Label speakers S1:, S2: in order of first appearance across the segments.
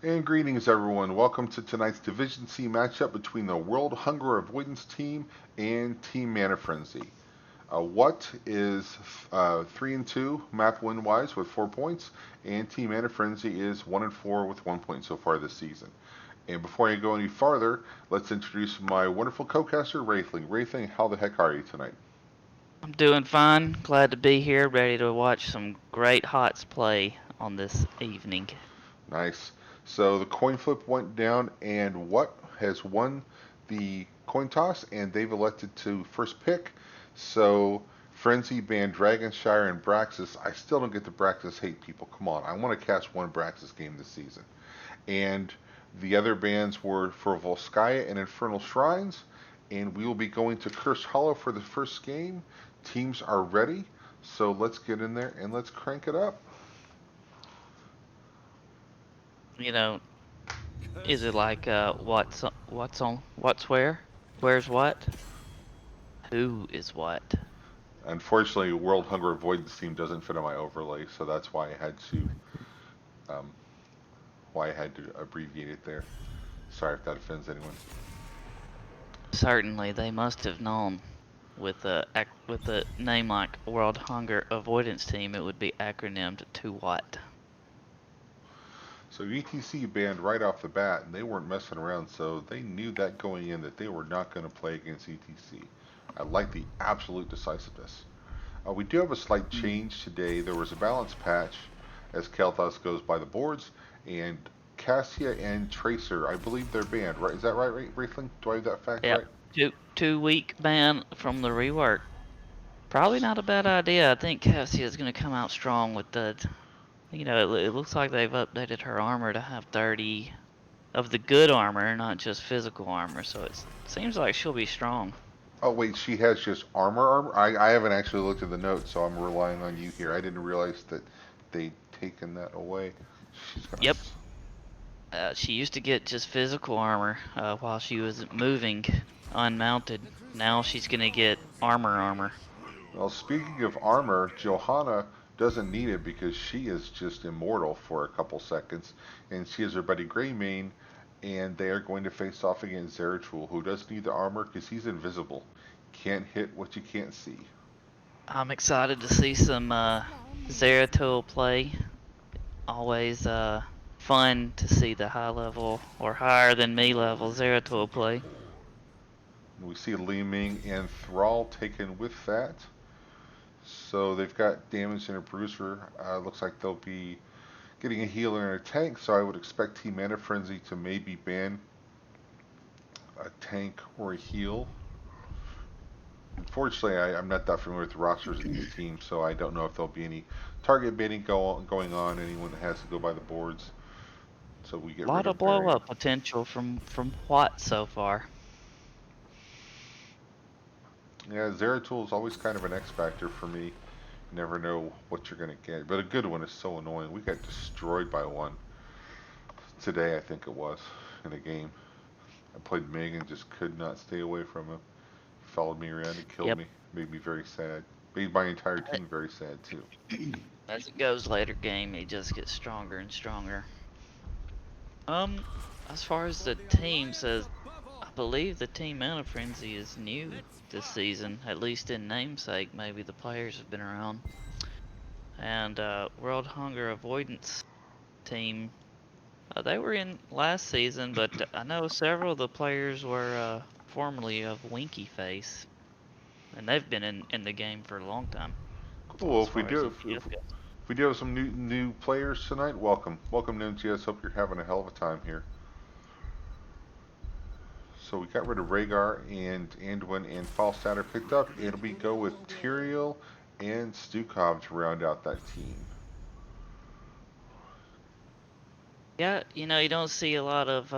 S1: And greetings, everyone. Welcome to tonight's Division C matchup between the World Hunger Avoidance team and Team Mana Frenzy. What is 3-2 math win-wise with 4 points, and Team Mana Frenzy is 1-4 with 1 point so far this season. And before I go any farther, let's introduce my wonderful co-caster, Wraithling. Wraithling, how the heck are you tonight?
S2: I'm doing fine. Glad to be here, ready to watch some great HOTS play on this evening.
S1: Nice. So the coin flip went down, and what has won the coin toss? And they've elected to first pick. So Frenzy banned Dragonshire and Braxis. I still don't get the Braxis hate, people. Come on, I want to catch one Braxis game this season. And the other bans were for Volskaya and Infernal Shrines. And we will be going to Cursed Hollow for the first game. Teams are ready, so let's get in there and let's crank it up.
S2: You know, is it like what's where? Where's what? Who is what?
S1: Unfortunately, World Hunger Avoidance Team doesn't fit on my overlay, so that's um, why I had to abbreviate it there. Sorry if that offends anyone.
S2: Certainly, they must have known with a name like World Hunger Avoidance Team, it would be acronymed to what?
S1: So ETC banned right off the bat, and they weren't messing around, so they knew that going in that they were not going to play against ETC. I like the absolute decisiveness. We do have a slight
S2: Mm.
S1: change today. There was a balance patch as Kel'Thas goes by the boards, and Cassia and Tracer, I believe they're banned, right? Is that right, Wraithling? Do I have that fact
S2: Yep.
S1: right?
S2: Two week ban from the rework. Probably not a bad idea. I think Cassie is going to come out strong with the. It looks like they've updated her armor to have 30 of the good armor, not just physical armor. So it seems like she'll be strong.
S1: Oh wait, she has just armor. I haven't actually looked at the notes, so I'm relying on you here. I didn't realize that they'd taken that away. She's gonna.
S2: Yep. She used to get just physical armor while she was moving unmounted. Now she's gonna get armor.
S1: Well, speaking of armor, Johanna doesn't need it because she is just immortal for a couple seconds, and she has her buddy Greymane, and they are going to face off against Zeratul, who does need the armor because he's invisible. Can't hit what you can't see.
S2: I'm excited to see some Zeratul play. Always fun to see the high level or higher than me level Zeratul play.
S1: We see Li Ming and Thrall taken with that. So they've got damage and a bruiser. Looks like they'll be getting a healer and a tank, so I would expect Team Mana Frenzy to maybe ban a tank or a heal. Unfortunately, I'm not that familiar with the rosters of these teams, so I don't know if there'll be any target baiting going on, anyone that has to go by the boards. So we
S2: A
S1: get rid
S2: lot
S1: of
S2: of blow
S1: Varian.
S2: up potential from what so far.
S1: Yeah, Zeratul is always kind of an X factor for me. You never know what you're going to get. But a good one is so annoying. We got destroyed by one today, I think it was, in a game. I played Mig and just could not stay away from him. He followed me around and killed
S2: Yep.
S1: me. Made me very sad. Made my entire team very sad too.
S2: As it goes later game, he just gets stronger and stronger. Um, as far as the team says, I believe the team Mana Frenzy is new this season, at least in namesake. Maybe the players have been around. And World Hunger Avoidance team, they were in last season, but I know several of the players were formerly of Winky Face, and they've been in the game for a long time.
S1: Cool.
S2: Well,
S1: Well,
S2: as far as NGS goes.
S1: if we do have some new players tonight, welcome to NGS. Hope you're having a hell of a time here. So we got rid of Rhaegar and Anduin and Falstad are picked up, and we go with Tyrael and Stukov to round out that team.
S2: Yeah, you don't see a lot of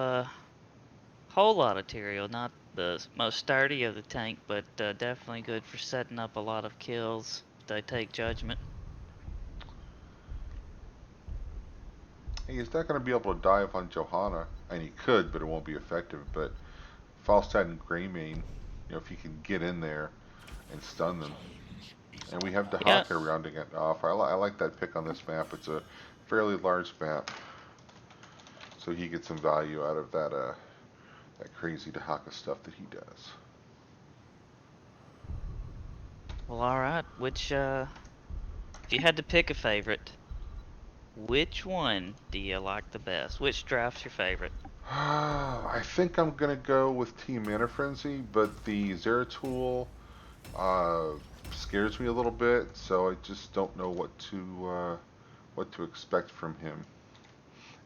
S2: whole lot of Tyrael, not the most sturdy of the tank, but definitely good for setting up a lot of kills if they take judgment.
S1: He's not going to be able to dive on Johanna, and he could, but it won't be effective. But Falstad and Greymane, if he can get in there and stun them. And we have
S2: Yeah,
S1: Dahaka rounding it off. I like that pick on this map. It's a fairly large map. So he gets some value out of that crazy Dahaka stuff that he does.
S2: Well, all right. If you had to pick a favorite, which one do you like the best? Which draft's your favorite?
S1: I think I'm gonna go with Team Mana Frenzy, but the Zeratul uh, scares me a little bit, so I just don't know what to expect from him.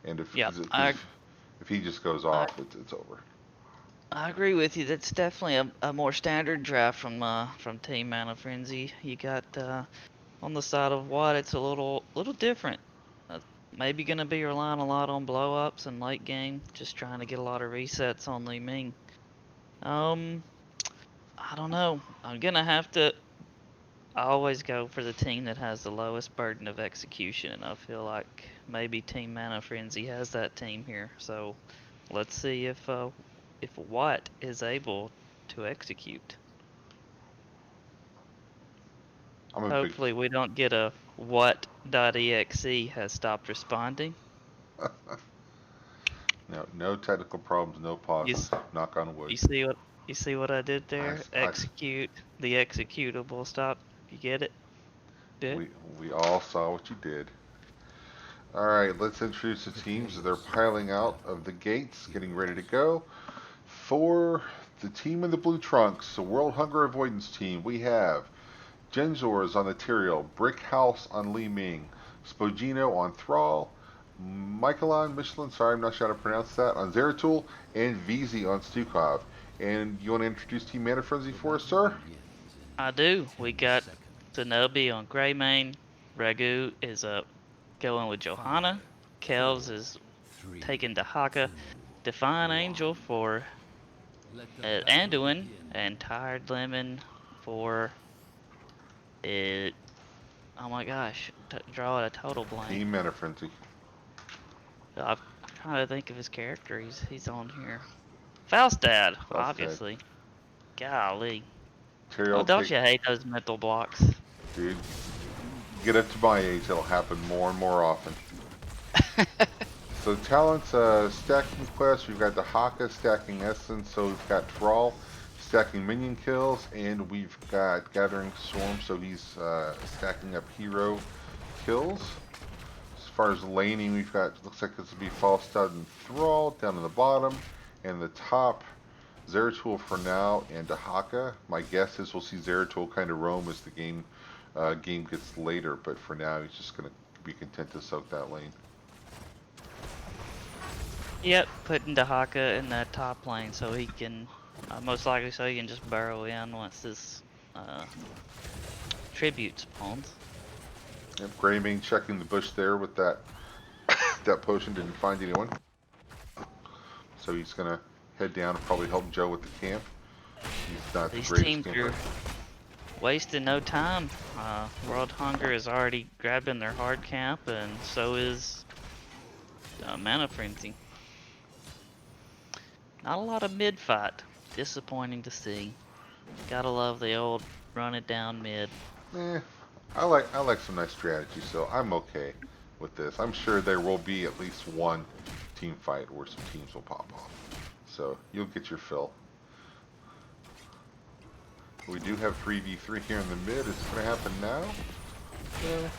S1: And if
S2: Yep,
S1: because if he just goes
S2: I
S1: off, it's over.
S2: I agree with you. That's definitely a more standard draft from Team Mana Frenzy. You got on the side of Watt, it's a little different. Maybe gonna be relying a lot on blow ups and late game, just trying to get a lot of resets on Li Ming. Um, I don't know. I'm gonna have to. I always go for the team that has the lowest burden of execution, and I feel like maybe Team Mana Frenzy has that team here. So let's see if Watt is able to execute.
S1: I'm a big
S2: Hopefully we don't get a what.exe has stopped responding.
S1: no technical problems, no
S2: You
S1: pauses. Knock on wood.
S2: you see what I did
S1: I,
S2: there?
S1: I,
S2: Execute the executable stop. You get it? Good.
S1: we we all saw what you did. All right, let's introduce the teams. They're piling out of the gates, getting ready to go. For the team in the blue trunks, the World Hunger Avoidance team, we have Genzors on the Tyrael, Brick House on Li Ming, Spogino on Thrall, Michelon, Michelin, sorry, I'm not sure how to pronounce that, on Zeratul, and VZ on Stukov. And you want to introduce Team Mana Frenzy for us, sir?
S2: I do. We got Zenobi on Greymane. Ragu is going with Johanna. Kelvs is taking Dahaka. Define Angel for Anduin, and Tired Lemon for it. Oh my gosh, draw a total blank.
S1: Team Mana Frenzy.
S2: I'm trying to think of his character. He's on here. Falstad,
S1: Felstad.
S2: obviously. Golly. Oh,
S1: Tyrael
S2: don't
S1: take,
S2: you hate those mental blocks?
S1: dude, get up to my age, it'll happen more and more often. So talents, stacking quest, we've got the Haka stacking essence, so we've got Thrall stacking minion kills, and we've got Gathering Swarm, so he's stacking up hero kills. As far as laning, we've got, looks like this will be Falstad and Thrall down in the bottom, and the top, Zeratul for now, and Dahaka. My guess is we'll see Zeratul kind of roam as the game gets later, but for now he's just going to be content to soak that lane.
S2: Yep, putting Dahaka in that top lane so he can, most likely so he can just burrow in once this tribute spawns.
S1: Yep, Greymane checking the bush there with that that potion, didn't find anyone. So he's gonna head down and probably help Joe with the camp. He's not the
S2: These
S1: greatest
S2: teams
S1: camper.
S2: are wasting no time. World Hunger is already grabbing their hard camp, and so is Mana Frenzy. Not a lot of mid fight. Disappointing to see. Gotta love the old run it down mid.
S1: Eh, I like some nice strategy, so I'm okay with this. I'm sure there will be at least one team fight where some teams will pop off. So you'll get your fill. We do have 3v3 here in the mid. Is it going to happen now? Yeah.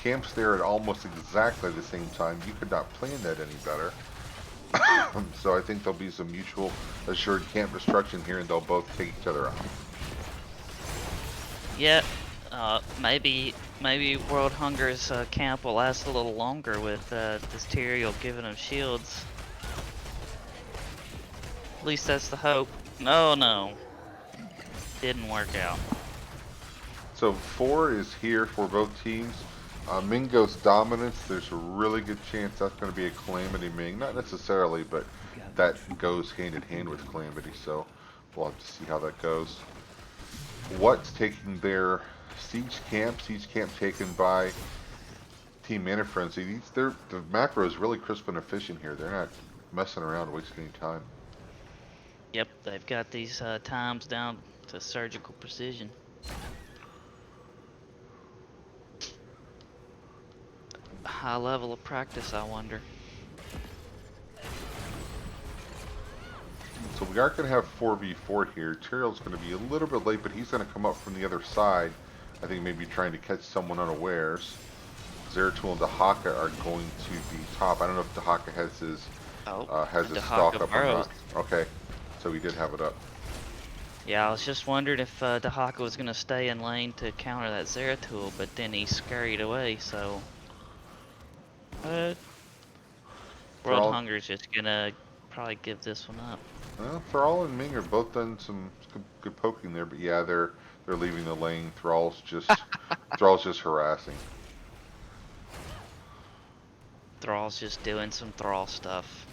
S1: Camps there at almost exactly the same time. You could not plan that any better. So I think there'll be some mutual assured camp destruction here, and they'll both take each other out.
S2: Yep. Maybe World Hunger's camp will last a little longer with this Tyrael giving him shields. At least that's the hope. No. Didn't work out.
S1: So 4 is here for both teams. Mingo's dominance, there's a really good chance that's going to be a Calamity Ming. Not necessarily, but that goes hand in hand with Calamity, so we'll have to see how that goes. What's taking their siege camp taken by Team Mana Frenzy. The macro is really crisp and efficient here. They're not messing around, wasting any time.
S2: Yep, they've got these times down to surgical precision. High level of practice, I wonder.
S1: we are going to have 4v4 here. Tyrell's going to be a little bit late, but he's going to come up from the other side. I think maybe trying to catch someone unawares. Zeratul and Dahaka are going to be top. I don't know if Dahaka has his stalk up or not. Okay, so he did have it up.
S2: Yeah, I was just wondering if Dahaka was gonna stay in lane to counter that Zeratul, but then he scurried away. So, World Hunger's just gonna probably give this one up.
S1: Well, Thrall and Ming are both done some good poking there, but yeah, they're leaving the lane. Thrall's just harassing.
S2: Thrall's just doing some Thrall stuff.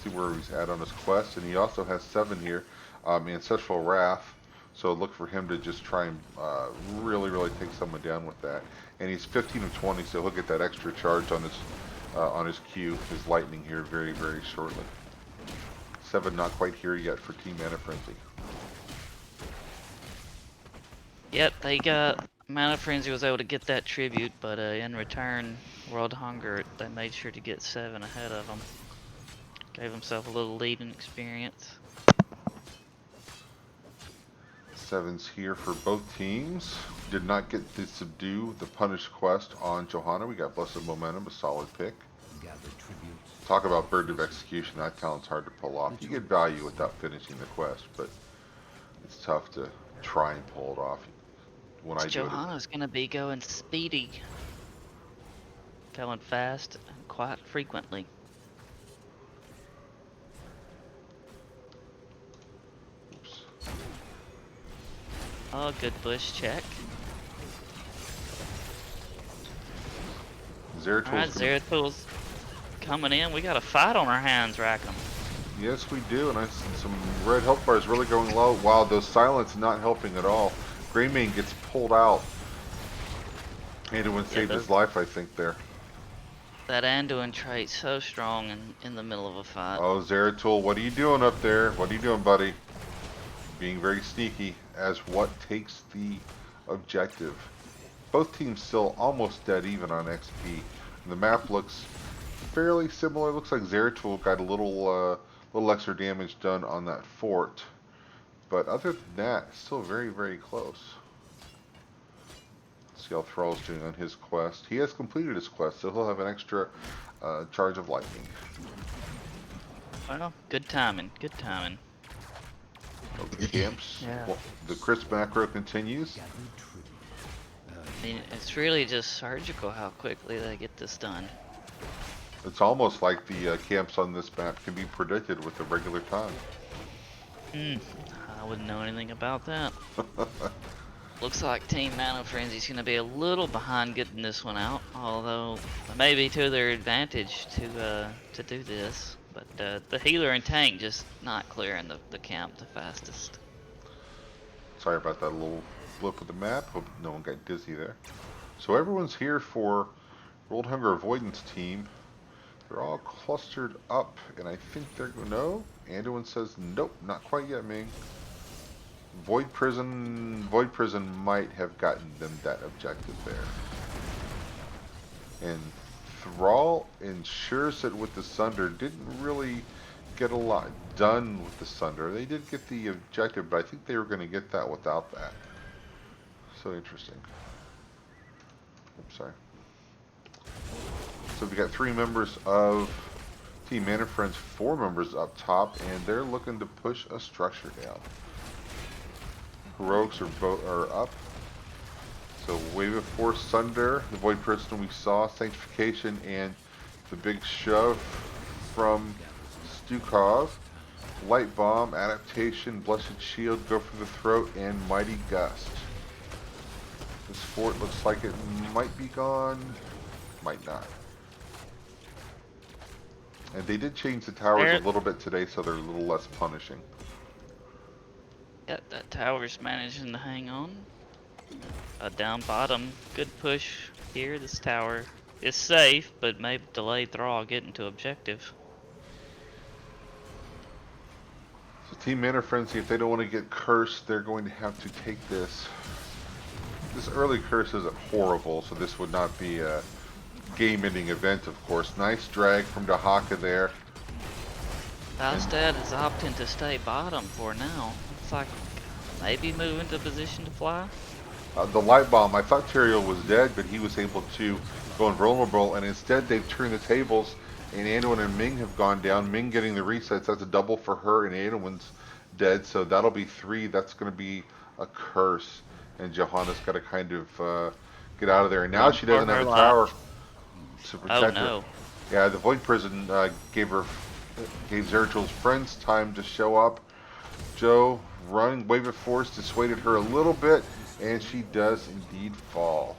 S1: See where he's at on his quest, and he also has 7 here, Ancestral Wrath. So look for him to just try and really take someone down with that. And he's 15 of 20, so he'll get that extra charge on his Q, his lightning here very shortly. 7 not quite here yet for Team Mana Frenzy.
S2: Yep, they got Mana Frenzy was able to get that tribute, but in return, World Hunger, they made sure to get 7 ahead of them. Gave himself a little lead in experience.
S1: 7's here for both teams. Did not get to subdue the Punish quest on Johanna. We got Blessed Momentum, a solid pick. Talk about Burden of Execution. That talent's hard to pull off. You get value without finishing the quest, but it's tough to try and pull it off. When I do
S2: Johanna's gonna be going speedy. Going fast and quite frequently.
S1: Oops.
S2: Oh, good bush check. Zeratul's coming in. We got a fight on our hands, Rackham.
S1: Yes, we do, and I see some red health bars really going low. Wow, those silence not helping at all. Greymane gets pulled out. Anduin saved his life, I think, there.
S2: That Anduin trait so strong in the middle of a fight.
S1: Oh, Zeratul, what are you doing up there? What are you doing, buddy? Being very sneaky as what takes the objective. Both teams still almost dead even on XP. The map looks fairly similar. Looks like Zeratul got a little extra damage done on that fort. But other than that, still very close. Let's see how Thrall's doing on his quest. He has completed his quest, so he'll have an extra charge of lightning.
S2: Well, good timing. Good timing.
S1: Okay, camps.
S2: Yeah.
S1: Well, the crisp macro continues.
S2: I mean, it's really just surgical how quickly they get this done.
S1: It's almost like the camps on this map can be predicted with a regular time.
S2: I wouldn't know anything about that. Looks like Team Mana Frenzy's gonna be a little behind getting this one out, although maybe to their advantage to do this. But the healer and tank just not clearing the camp the fastest.
S1: Sorry about that little blip of the map. Hope no one got dizzy there. So everyone's here for World Hunger Avoidance team. They're all clustered up, and I think they're going no. Anduin says nope, not quite yet, Ming. Void Prison might have gotten them that objective there. And Thrall ensures that with the Sunder didn't really get a lot done with the Sunder. They did get the objective, but I think they were going to get that without that. So interesting. Oops, sorry. So we got 3 members of Team Mana Friends, 4 members up top, and they're looking to push a structure down. Heroics are up. So Wave of Force, Sunder, the Void Prison we saw, Sanctification, and the big shove from Stukov. Light Bomb, Adaptation, Blessed Shield, Go for the Throat, and Mighty Gust. This fort looks like it might be gone, might not. And they did change the towers a little bit today, so they're a little less punishing.
S2: Yep, that tower's managing to hang on. Down bottom, good push here. This tower is safe, but may delay Thrall getting to objective.
S1: So Team Mana Frenzy, if they don't want to get cursed, they're going to have to take this. This early curse isn't horrible, so this would not be a game-ending event, of course. Nice drag from Dahaka there.
S2: Falstad is opting to stay bottom for now. Looks like maybe move into position to fly.
S1: The light bomb, I thought Tyrael was dead, but he was able to go invulnerable, and instead they've turned the tables, and Anduin and Ming have gone down. Ming getting the resets, that's a double for her, and Anduin's dead, so that'll be 3. That's going to be a curse, and Johanna's got to kind of get out of there. And now
S2: Run
S1: she
S2: for
S1: doesn't have
S2: her
S1: a
S2: life.
S1: tower to
S2: Oh
S1: protect her.
S2: no.
S1: Yeah, the Void Prison gave Zeratil's friends time to show up. Joe, running wave of force, dissuaded her a little bit, and she does indeed fall.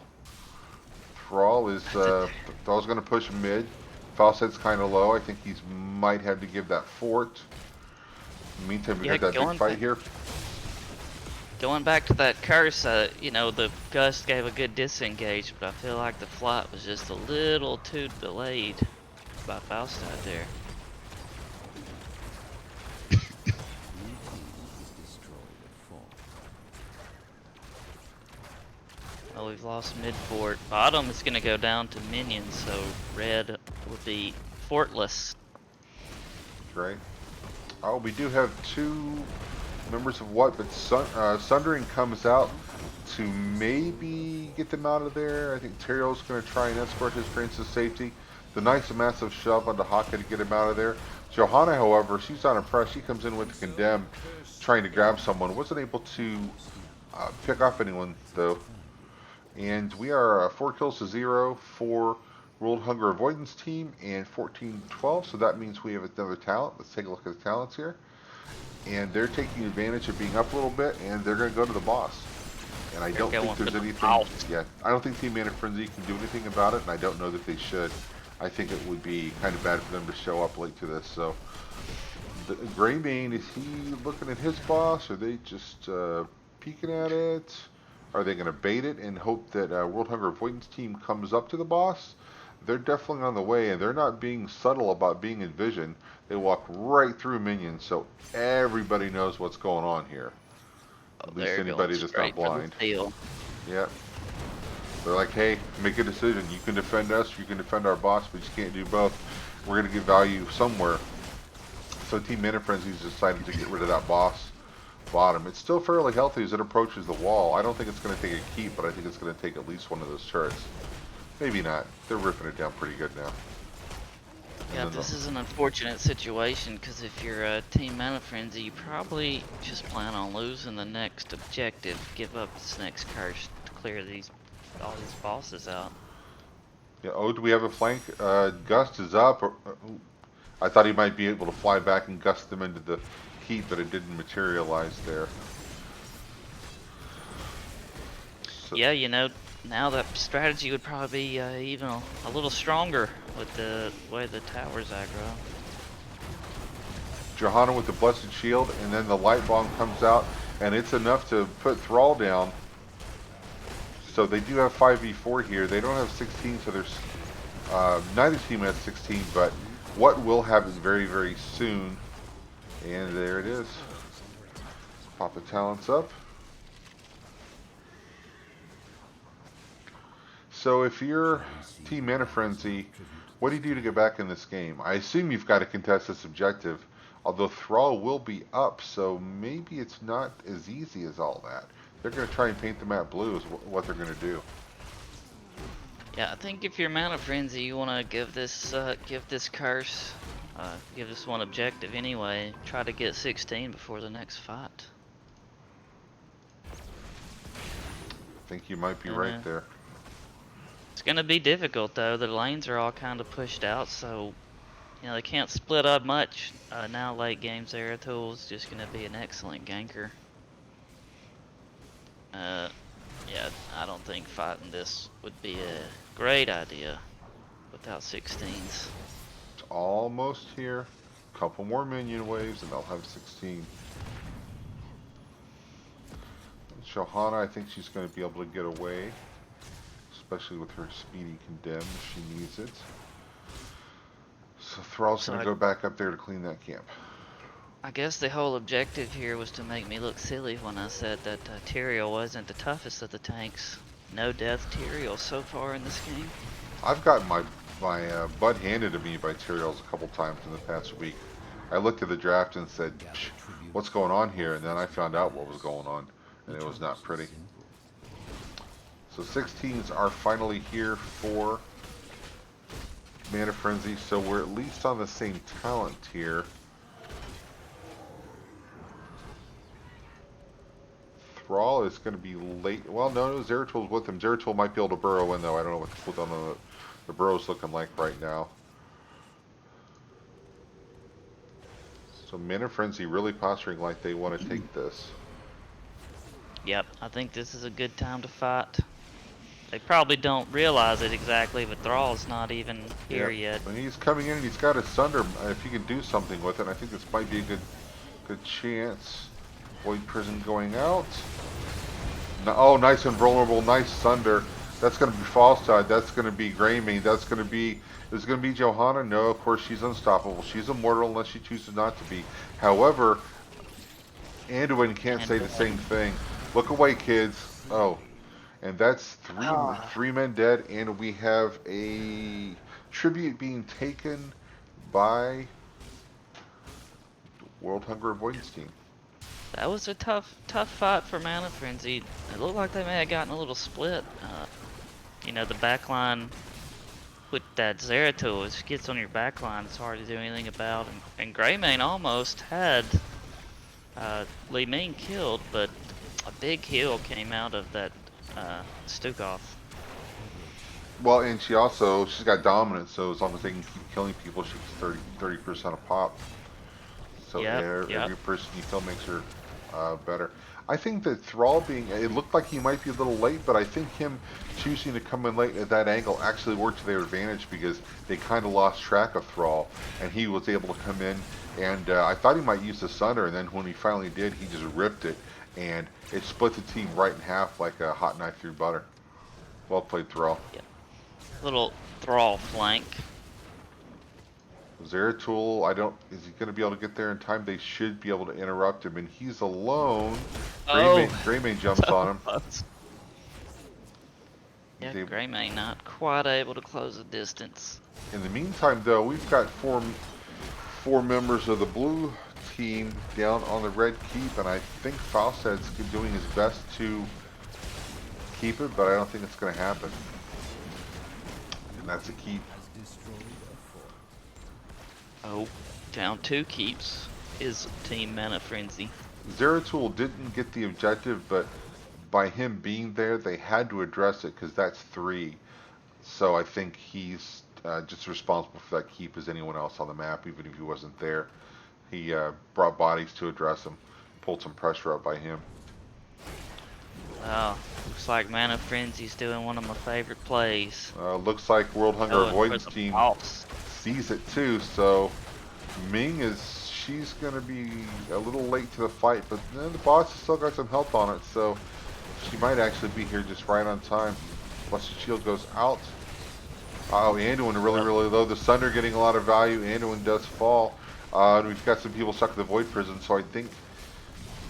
S1: Thrall is Thrall's going to push mid. Falset's kind of low. I think he might have to give that fort. In the meantime, we
S2: Yeah,
S1: got that big fight here.
S2: going back to that curse, you know, the gust gave a good disengage, but I feel like the flight was just a little too delayed by Falstad there. Oh, we've lost mid fort. Bottom is going to go down to minions, so red would be fortless.
S1: Right. Oh, we do have 2 members of what, but Sundering comes out to maybe get them out of there. I think Tyrael's going to try and escort his friends to safety. The nice massive shove onto Haka to get him out of there. Johanna, however, she's not impressed. She comes in with the Condemn, trying to grab someone. Wasn't able to pick off anyone, though. And we are 4 kills to 0 for World Hunger Avoidance team and 14-12. So that means we have another talent. Let's take a look at the talents here. And they're taking advantage of being up a little bit, and they're going to go to the boss. And I don't think there's anything. Yeah, I don't think Team Mana Frenzy can do anything about it, and I don't know that they should. I think it would be kind of bad for them to show up late to this. So, the Greymane, is he looking at his boss? Or are they just peeking at it? Are they going to bait it and hope that World Hunger Avoidance team comes up to the boss? They're definitely on the way, and they're not being subtle about being in vision. They walk right through minions, so everybody knows what's going on here. At least anybody that's not blind. Yep. They're like, hey, make a decision. You can defend us, you can defend our boss, but you can't do both. We're going to get value somewhere. So Team Mana Frenzy's decided to get rid of that boss bottom. It's still fairly healthy as it approaches the wall. I don't think it's going to take a keep, but I think it's going to take at least one of those turrets. Maybe not. They're ripping it down pretty good now.
S2: Yeah, this is an unfortunate situation, because if you're a Team Mana Frenzy, you probably just plan on losing the next objective. Give up this next curse to clear all these bosses out.
S1: Yeah, oh, do we have a flank? Gust is up. I thought he might be able to fly back and gust them into the heat, but it didn't materialize there.
S2: So, yeah, you know, now that strategy would probably be even a little stronger with the way the towers aggro.
S1: Johanna with the Blessed Shield, and then the Light Bomb comes out, and it's enough to put Thrall down. So they do have 5v4 here. They don't have 16, so there's neither team has 16, but what will happen very, very soon. And there it is. Pop the talents up. So if you're Team Mana Frenzy, what do you do to get back in this game? I assume you've got to contest this objective, although Thrall will be up, so maybe it's not as easy as all that. They're going to try and paint the map blue is what they're going to do.
S2: Yeah, I think if you're Mana Frenzy, you want to give this curse, give this one objective anyway. Try to get 16 before the next fight.
S1: I think you might be right there.
S2: It's gonna be difficult though. The lanes are all kind of pushed out, so you know they can't split up much. Now late game Zeratul is just gonna be an excellent ganker. Yeah, I don't think fighting this would be a great idea without 16s.
S1: It's almost here. A couple more minion waves and they'll have 16. Johanna, I think she's going to be able to get away, especially with her speedy condemn if she needs it. So Thrall's going to go back up there to clean that camp.
S2: I guess the whole objective here was to make me look silly when I said that Tyrael wasn't the toughest of the tanks. No death Tyrael so far in this game.
S1: I've gotten my butt handed to me by Tyraels a couple times in the past week. I looked at the draft and said, "What's going on here?" And then I found out what was going on, and it was not pretty. So 6 teams are finally here for Mana Frenzy, so we're at least on the same talent tier. Thrall is going to be late. Well, no, Zeratul with him. Zeratul might be able to burrow in, though. I don't know what the cooldown on the burrow's looking like right now. So Mana Frenzy really posturing like they want to take this.
S2: Yep, I think this is a good time to fight. They probably don't realize it exactly, but Thrall's not even here
S1: Yep.
S2: yet.
S1: And he's coming in and he's got his Sunder. If he can do something with it, I think this might be a good chance. Void Prison going out. No, oh, nice Invulnerable, nice Sunder. That's going to be False Tide. That's going to be Greymane. That's going to be... Is it going to be Johanna? No, of course she's unstoppable. She's immortal unless she chooses not to be. However, Anduin can't say the same thing. Look away, kids. Oh, and that's three men dead, and we have a tribute being taken by World Hunger Avoidance Team.
S2: That was a tough fight for Mana Frenzy. It looked like they may have gotten a little split. You know, the backline with that Zeratul, if it gets on your backline, it's hard to do anything about. And Greymane almost had Li Ming killed, but a big heal came out of that Stukov.
S1: Well, and she's got dominance, so as long as they can keep killing people, she gets 30% of pop. So
S2: Yep,
S1: every person you kill makes her better. I think that Thrall it looked like he might be a little late, but I think him choosing to come in late at that angle actually worked to their advantage because they kind of lost track of Thrall, and he was able to come in, and I thought he might use the Sunder, and then when he finally did, he just ripped it, and it split the team right in half like a hot knife through butter. Well played, Thrall.
S2: Yep. Little Thrall flank.
S1: Zeratul, is he going to be able to get there in time? They should be able to interrupt him, and he's alone.
S2: Oh,
S1: Greymane jumps on him.
S2: Yeah, Greymane not quite able to close the distance.
S1: In the meantime, though, we've got four members of the blue team down on the red keep, and I think Falstad's doing his best to keep it, but I don't think it's going to happen. And that's a keep.
S2: Oh, down 2 keeps is Team Mana Frenzy.
S1: Zeratul didn't get the objective, but by him being there, they had to address it because that's 3. So I think he's just responsible for that keep as anyone else on the map, even if he wasn't there. He brought bodies to address him, pulled some pressure up by him.
S2: Oh, looks like Mana Frenzy's doing one of my favorite plays.
S1: Looks like World Hunger Avoidance Team sees it too, so Ming she's going to be a little late to the fight, but the boss has still got some health on it, so she might actually be here just right on time. Blessed Shield goes out. Oh, Anduin really low. The Sunder getting a lot of value. Anduin does fall. And we've got some people stuck in the Void Prison, so I think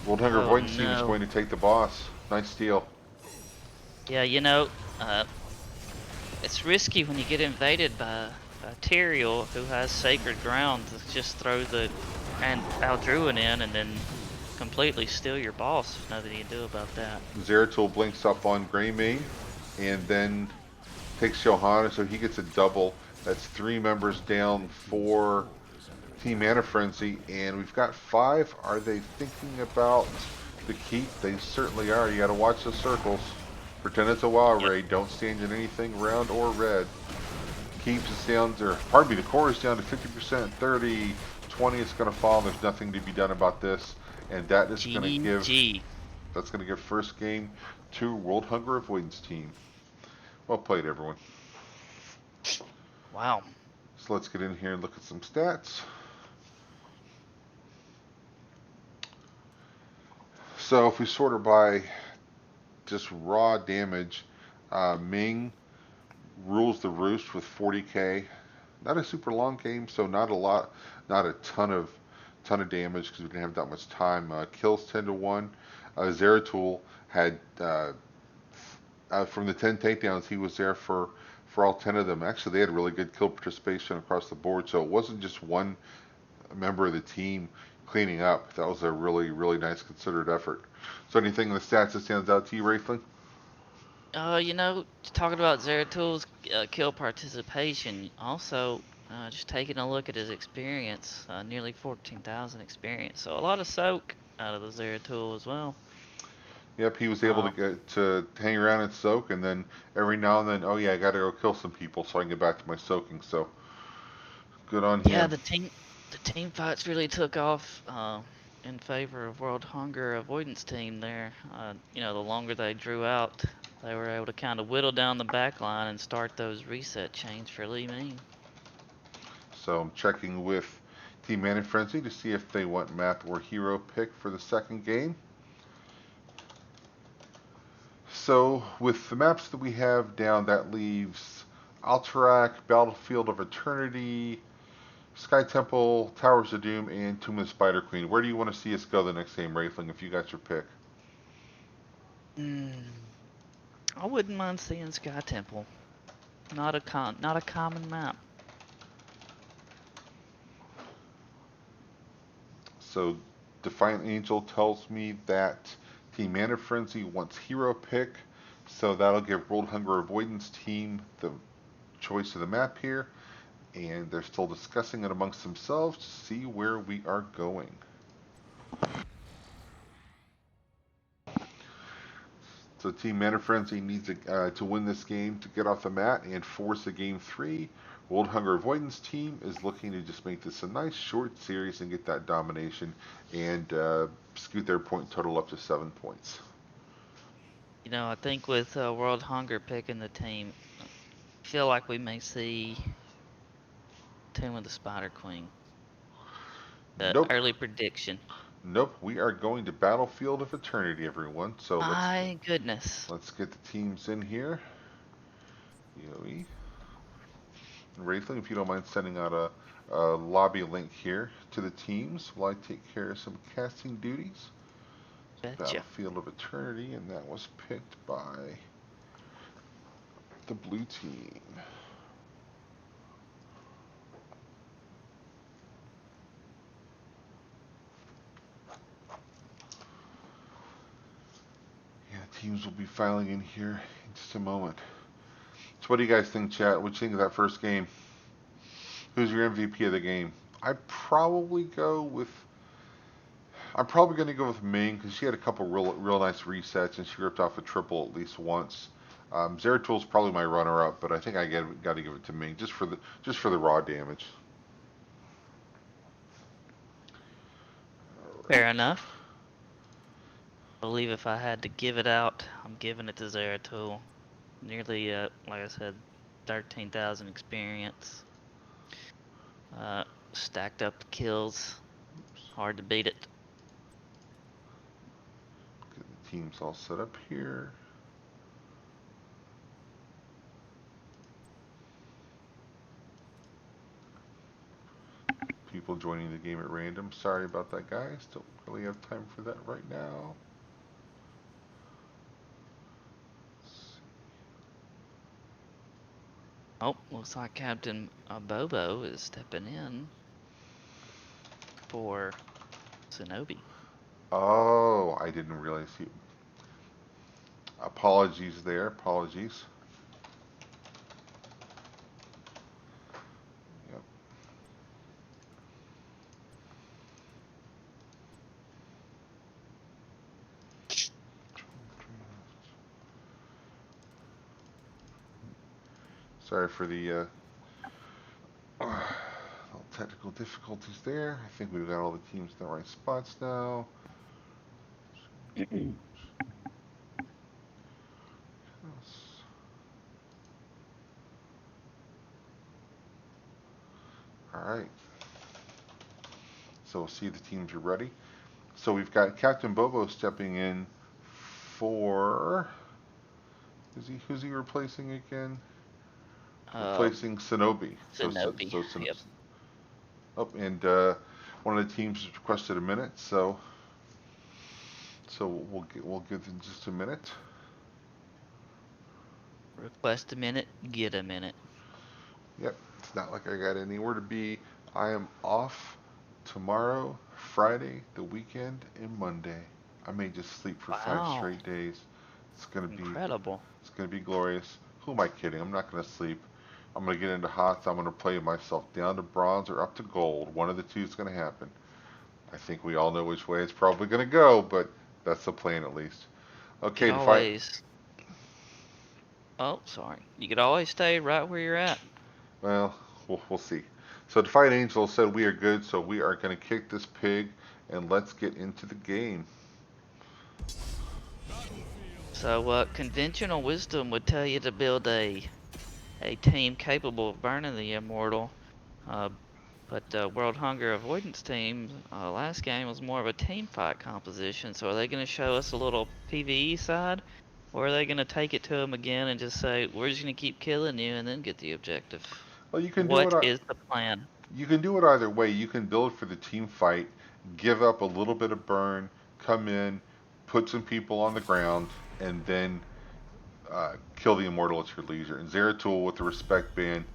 S1: World Hunger Avoidance Team is going to take the boss. Nice steal.
S2: Yeah, you know, it's risky when you get invaded by Tyrael, who has Sacred Ground, to just throw the Aldruin in and then completely steal your boss. There's nothing you can do about that.
S1: Zeratul blinks up on Greymane and then takes Johanna, so he gets a double. That's 3 members down for Team Mana Frenzy, and we've got 5. Are they thinking about the keep? They certainly are. You got to watch the circles. Pretend it's a wild raid. Don't stand in anything round or red. Keeps is down, or pardon me, the core is down to 50%, 30, 20. It's going to fall. There's nothing to be done about this, and that is going to give first game to World Hunger Avoidance Team. Well played, everyone.
S2: Wow.
S1: So let's get in here and look at some stats. So if we sort it by just raw damage, Ming rules the roost with 40k. Not a super long game, so not a ton of damage because we didn't have that much time. Kills 10-1. Zeratul had from the 10 takedowns, he was there for all 10 of them. Actually, they had really good kill participation across the board, so it wasn't just one member of the team cleaning up. That was a really, really nice considered effort. So anything in the stats that stands out to you, Wraithling?
S2: Talking about Zeratul kill participation, also just taking a look at his experience, nearly 14,000 experience. So a lot of soak out of the Zeratul as well.
S1: Yep, he was able to
S2: Uh,
S1: get to hang around and soak, and then every now and then, oh yeah, I got to go kill some people so I can get back to my soaking. So good on
S2: yeah,
S1: him.
S2: the team fights really took off in favor of World Hunger Avoidance team there. The longer they drew out, they were able to kind of whittle down the back line and start those reset chains for Lee Ming.
S1: So I'm checking with Team Man and Frenzy to see if they want map or hero pick for the second game. So with the maps that we have down, that leaves Alterac, Battlefield of Eternity, Sky Temple, Towers of Doom, and Tomb of the Spider Queen. Where do you want to see us go the next game, Wraithling, if you got your pick?
S2: Mm, I wouldn't mind seeing Sky Temple. Not a common map.
S1: So Defiant Angel tells me that Team Mana Frenzy wants hero pick, so that'll give World Hunger Avoidance team the choice of the map here, and they're still discussing it amongst themselves to see where we are going. So Team Mana Frenzy needs to win this game to get off the mat and force a game three. World Hunger Avoidance team is looking to just make this a nice short series and get that domination and scoot their point total up to 7 points.
S2: I think with World Hunger picking the team, I feel like we may see Tomb of the Spider Queen.
S1: Nope.
S2: Early prediction.
S1: Nope, we are going to Battlefield of Eternity, everyone. So
S2: My goodness.
S1: let's get the teams in here. Yoey. Wraithling, if you don't mind sending out a lobby link here to the teams while I take care of some casting duties.
S2: Betcha.
S1: Battlefield of Eternity, and that was picked by the blue team. Yeah, teams will be filing in here in just a moment. So what do you guys think, chat? What do you think of that first game? Who's your MVP of the game? I'm probably going to go with Ming because she had a couple real nice resets and she ripped off a triple at least once. Zeratul's probably my runner-up, but I think I got to give it to Ming just for the raw damage. All
S2: Fair
S1: right.
S2: enough. I believe if I had to give it out, I'm giving it to Zeratul. Nearly, like I said, 13,000 experience. Uh, Stacked up kills. Hard to beat it.
S1: Get the teams all set up here. People joining the game at random. Sorry about that, guys. Don't really have time for that right now.
S2: Oh, looks like Captain Bobo is stepping in for Shinobi.
S1: Oh, I didn't realize you. Apologies there. Apologies. Yep. Sorry for the little technical difficulties there. I think we've got all the teams in the right spots now. All right. So we'll see the teams are ready. So we've got Captain Bobo stepping in for. Who's he replacing again?
S2: Um,
S1: Replacing Shinobi.
S2: Shinobi. Yep.
S1: Oh, and one of the teams requested a minute, so we'll give them just a minute.
S2: Request a minute, get a minute.
S1: Yep, it's not like I got anywhere to be. I am off tomorrow, Friday, the weekend, and Monday. I may just sleep for 5 straight
S2: Wow,
S1: days. It's gonna be
S2: incredible.
S1: it's gonna be glorious. Who am I kidding? I'm not gonna sleep. I'm gonna get into hots. I'm gonna play myself down to bronze or up to gold. One of the two is gonna happen. I think we all know which way it's probably gonna go, but that's the plan at least.
S2: You could
S1: Okay, to fight.
S2: always, oh, sorry. You could always stay right where you're at.
S1: Well, we'll see. So Defiant Angel said we are good, so we are going to kick this pig and let's get into the game.
S2: So, conventional wisdom would tell you to build a team capable of burning the immortal. Uh, but World Hunger Avoidance team last game was more of a team fight composition. So, are they going to show us a little PvE side, or are they going to take it to them again and just say we're just going to keep killing you and then get the objective?
S1: Well, you can do
S2: What
S1: it.
S2: is the plan?
S1: You can do it either way. You can build for the team fight, give up a little bit of burn, come in, put some people on the ground, and then kill the immortal at your leisure. And Zeratul with the respect ban,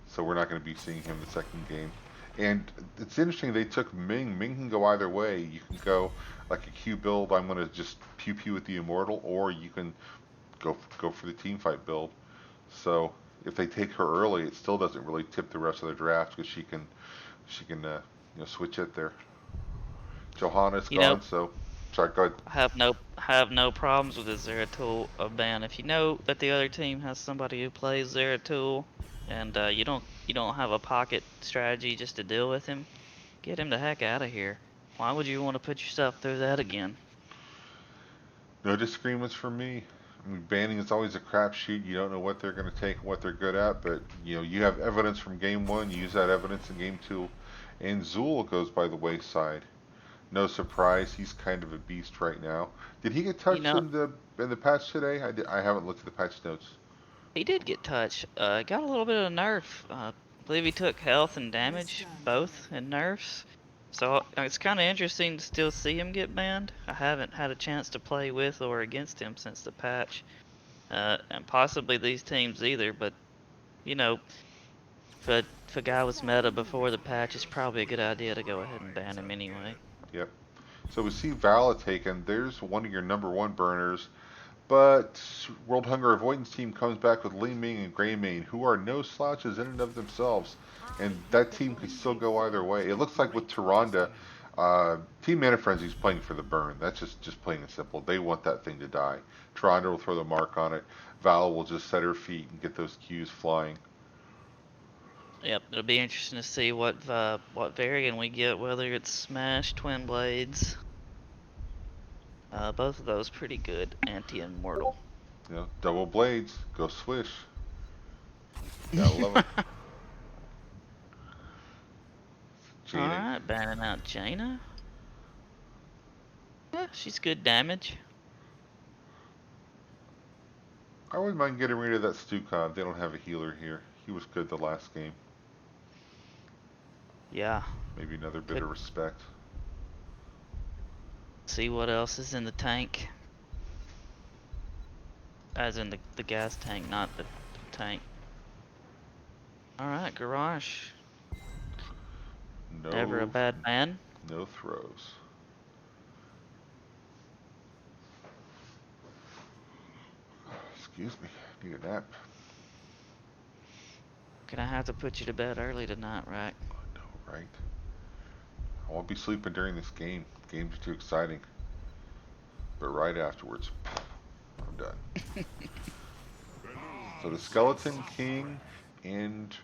S1: so we're not going to be seeing him the second game. And it's interesting they took Ming. Ming can go either way. You can go like a Q build. I'm going to just pew pew with the immortal, or you can go for the team fight build. So if they take her early, it still doesn't really tip the rest of the draft because she can switch it there. Johanna's
S2: You know,
S1: gone, so sorry. Go ahead.
S2: I have no problems with the Zeratul ban. If you know that the other team has somebody who plays Zeratul, and you don't have a pocket strategy just to deal with him, get him the heck out of here. Why would you want to put yourself through that again?
S1: No disagreements from me. I mean, banning is always a crapshoot. You don't know what they're going to take and what they're good at, but you have evidence from game one. You use that evidence in game two, and Zool goes by the wayside. No surprise, he's kind of a beast right now. Did he get
S2: You
S1: touched
S2: know,
S1: in the patch today? I haven't looked at the patch notes.
S2: he did get touched. Got a little bit of nerf. I believe he took health and damage both and nerfs. So it's kind of interesting to still see him get banned. I haven't had a chance to play with or against him since the patch. And possibly these teams either. But you know, if a guy was meta before the patch, it's probably a good idea to go ahead and ban him anyway.
S1: Yep. So we see Vala taken. There's one of your number one burners. But World Hunger Avoidance team comes back with Li Ming and Greymane, who are no slouches in and of themselves. And that team could still go either way. It looks like with Tyrande, Team Mana Frenzy's playing for the burn. That's just plain and simple. They want that thing to die. Tyrande will throw the mark on it. Val will just set her feet and get those Qs flying.
S2: Yep, it'll be interesting to see what variant we get, whether it's Smash, Twin Blades. Both of those pretty good anti-immortal.
S1: Double blades, go swish. Gotta love it. Cheating.
S2: Alright, banning out Jaina. Yeah, she's good damage.
S1: I wouldn't mind getting rid of that Stukov. They don't have a healer here. He was good the last game.
S2: Yeah,
S1: Maybe another bit
S2: could
S1: of respect.
S2: see what else is in the tank. As in the gas tank, not the tank. Alright, Garage. Never a
S1: No,
S2: bad man.
S1: no throws. Excuse me. Need a nap.
S2: Gonna have to put you to bed early tonight, right?
S1: I know, right? I won't be sleeping during this game. Games are too exciting. But right afterwards, I'm done. So the Skeleton King and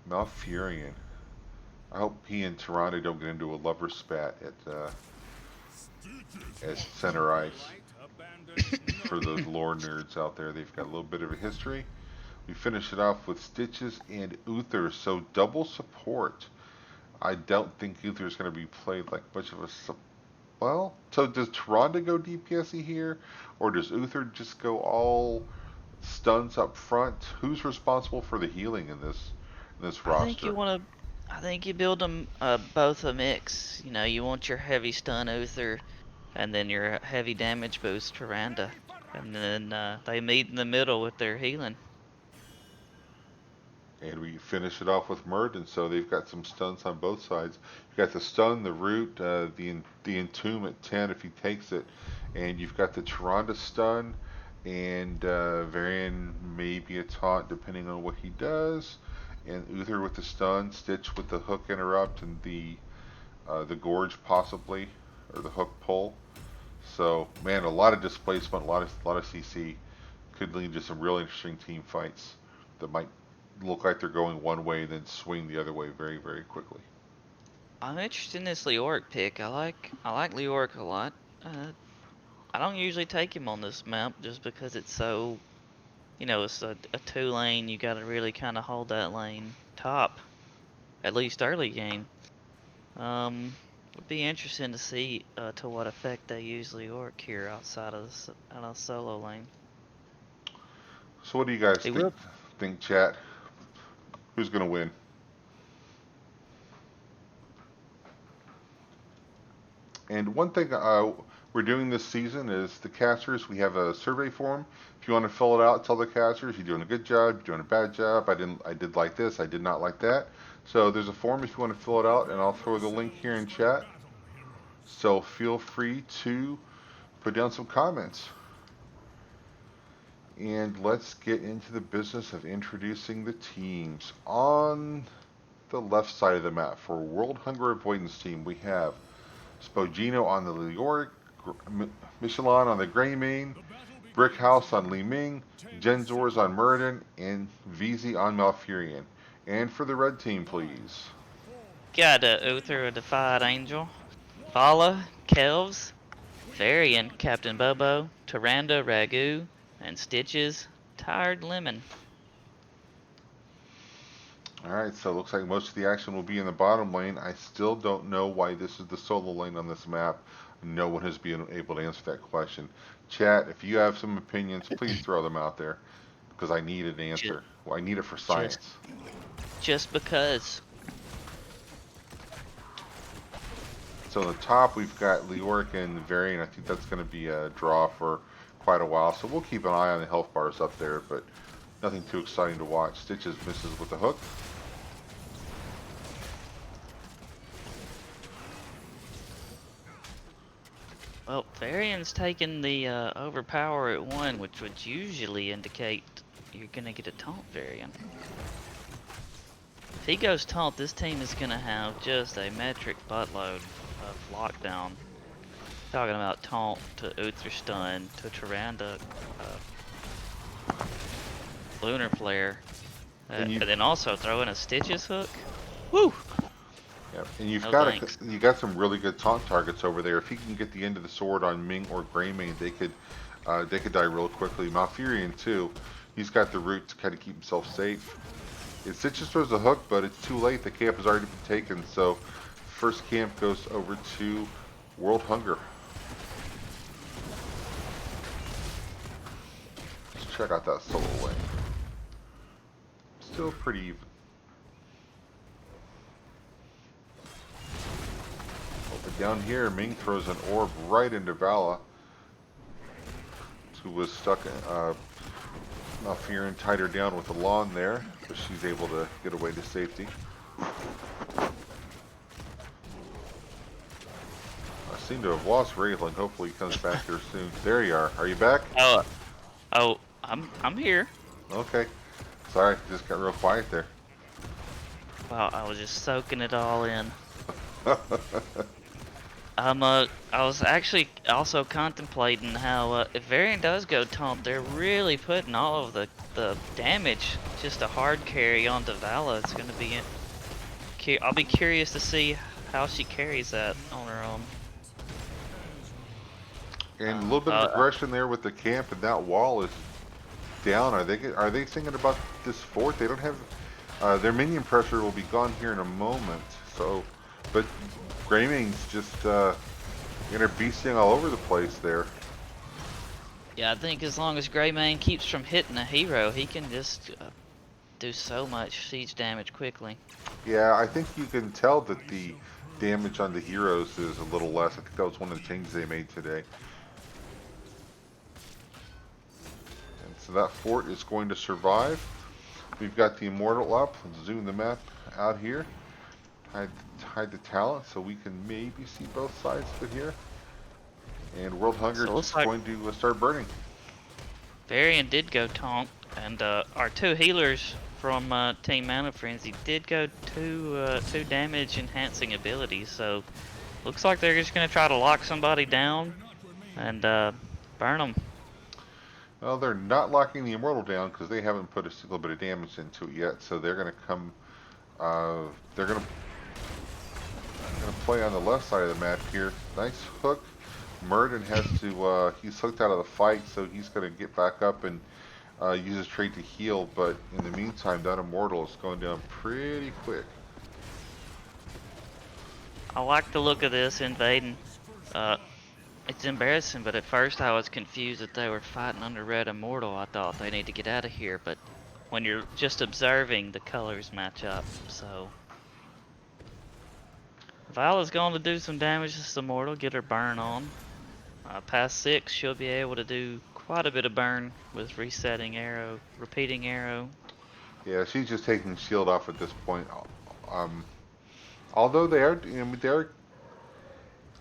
S1: Malfurion. I hope he and Tyrande don't get into a lover spat at Center Ice. For those lore nerds out there, they've got a little bit of a history. We finish it off with Stitches and Uther, so double support. I don't think Uther is going to be played like much of a well. So does Tyrande go DPSy here, or does Uther just go all stuns up front? Who's responsible for the healing in this
S2: I think you
S1: roster?
S2: wanna I think you build them both a mix. You know, you want your heavy stun Uther and then your heavy damage boost Tyrande. And then they meet in the middle with their healing.
S1: And we finish it off with Murden, so they've got some stuns on both sides. You've got the stun, the root, the entomb at 10 if he takes it, and you've got the Tyrande stun, and Varian maybe a taunt depending on what he does, and Uther with the stun, Stitch with the hook interrupt, and the Gorge possibly, or the hook pull. So man, a lot of displacement, a lot of CC could lead to some really interesting team fights that might look like they're going one way and then swing the other way very, very quickly.
S2: I'm interested in this Leoric pick. I like Leoric a lot. Uh, I don't usually take him on this map just because it's so, it's a 2 lane. You got to really kind of hold that lane top, at least early game. Would be interesting to see to what effect they use Leoric here outside of out of solo lane.
S1: So what do you guys
S2: He
S1: think?
S2: will.
S1: Think, chat? Who's going to win? And one thing we're doing this season is the casters. We have a survey form. If you want to fill it out, tell the casters you're doing a good job, you're doing a bad job. I did like this. I did not like that. So there's a form if you want to fill it out, and I'll throw the link here in chat. So feel free to put down some comments. And let's get into the business of introducing the teams. On the left side of the map for World Hunger Avoidance team, we have Spogino on the Leoric, Michelin on the Greymane, Brickhouse on Li Ming, Genzors on Murden, and VZ on Malfurion. And for the red team, please.
S2: Got Uther, a Defied Angel, Vala, Kelvs, Varian, Captain Bobo, Tyrande, Ragu, and Stitches, Tired Lemon.
S1: Alright, so it looks like most of the action will be in the bottom lane. I still don't know why this is the solo lane on this map. No one has been able to answer that question. Chat, if you have some opinions, please throw them out there because I need an
S2: Just,
S1: answer. Well, I need it for
S2: just,
S1: science.
S2: just because.
S1: So on the top, we've got Leoric and Varian. I think that's going to be a draw for quite a while. So we'll keep an eye on the health bars up there, but nothing too exciting to watch. Stitches misses with the hook.
S2: Well, Varian's taking the overpower at 1, which would usually indicate you're going to get a taunt Varian. If he goes taunt, this team is going to have just a metric buttload of lockdown. Talking about taunt to Uther stun to Tyrande, Lunar Flare, and then also throw in a Stitches hook. Woo!
S1: Yep. And you've
S2: No
S1: got
S2: thanks.
S1: you got some really good taunt targets over there. If he can get the end of the sword on Ming or Greymane, they could die real quickly. Malfurion too. He's got the root to kind of keep himself safe. It Stitches throws a hook, but it's too late. The camp has already been taken. So first camp goes over to World Hunger. Let's check out that solo lane. Still pretty even. But down here, Ming throws an orb right into Vala, who was stuck. Malfurion tied her down with the lawn there, but she's able to get away to safety. I seem to have lost Raven. Hopefully he comes back here soon. There you are. Are you back?
S2: Oh, I'm here.
S1: Okay. Sorry, just got real quiet there.
S2: Wow, I was just soaking it all in. I was actually also contemplating how if Varian does go taunt, they're really putting all of the damage just a hard carry onto Vala. It's gonna be. I'll be curious to see how she carries that on her own.
S1: And a little bit of aggression there with the camp, and that wall is down. Are they thinking about this fort? They don't have their minion pressure will be gone here in a moment. So, but Greymane's just beasting all over the place there.
S2: Yeah, I think as long as Greymane keeps from hitting a hero, he can just do so much siege damage quickly.
S1: Yeah, I think you can tell that the damage on the heroes is a little less. I think that was one of the changes they made today. And so that fort is going to survive. We've got the Immortal up. Let's zoom the map out here. Hide, hide the talent so we can maybe see both sides of it here. And World Hunger
S2: So it looks
S1: just
S2: like
S1: going to start burning.
S2: Varian did go taunt, and our two healers from Team Mana Frenzy did go two damage enhancing abilities. So looks like they're just gonna try to lock somebody down and burn them.
S1: Well, they're not locking the Immortal down because they haven't put a single bit of damage into it yet. So they're going to come. They're going to play on the left side of the map here. Nice hook. Murden has to. He's hooked out of the fight, so he's going to get back up and use his trait to heal. But in the meantime, that Immortal is going down pretty quick.
S2: I like the look of this invading. Uh, it's embarrassing, but at first I was confused that they were fighting under Red Immortal. I thought they need to get out of here, but when you're just observing, the colors match up. So Vala's going to do some damage to this Immortal, get her burn on. Past 6, she'll be able to do quite a bit of burn with resetting arrow, repeating arrow.
S1: Yeah, she's just taking shield off at this point. Um, although they are,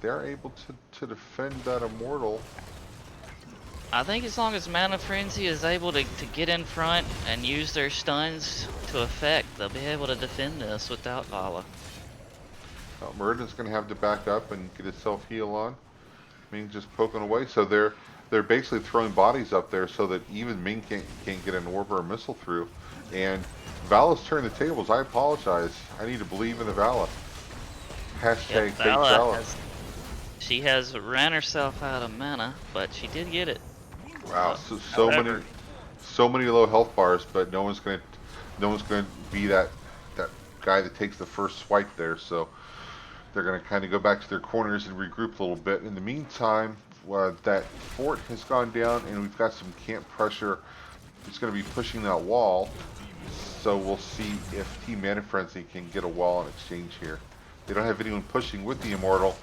S1: they're able to defend that Immortal.
S2: I think as long as Mana Frenzy is able to get in front and use their stuns to effect, they'll be able to defend this without Vala.
S1: Murden's going to have to back up and get his self heal on. Ming just poking away, so they're basically throwing bodies up there so that even Ming can't get an orb or a missile through. And Vala's turned the tables. I apologize. I need to believe in the Vala. Hashtag
S2: Yep,
S1: fake Vala.
S2: She has ran herself out of mana, but she did get it.
S1: Wow,
S2: However,
S1: so many low health bars, but no one's gonna be that guy that takes the first swipe there. So they're gonna kind of go back to their corners and regroup a little bit. In the meantime, that fort has gone down, and we've got some camp pressure. It's going to be pushing that wall. So we'll see if Team Mana Frenzy can get a wall in exchange here. They don't have anyone pushing with the Immortal.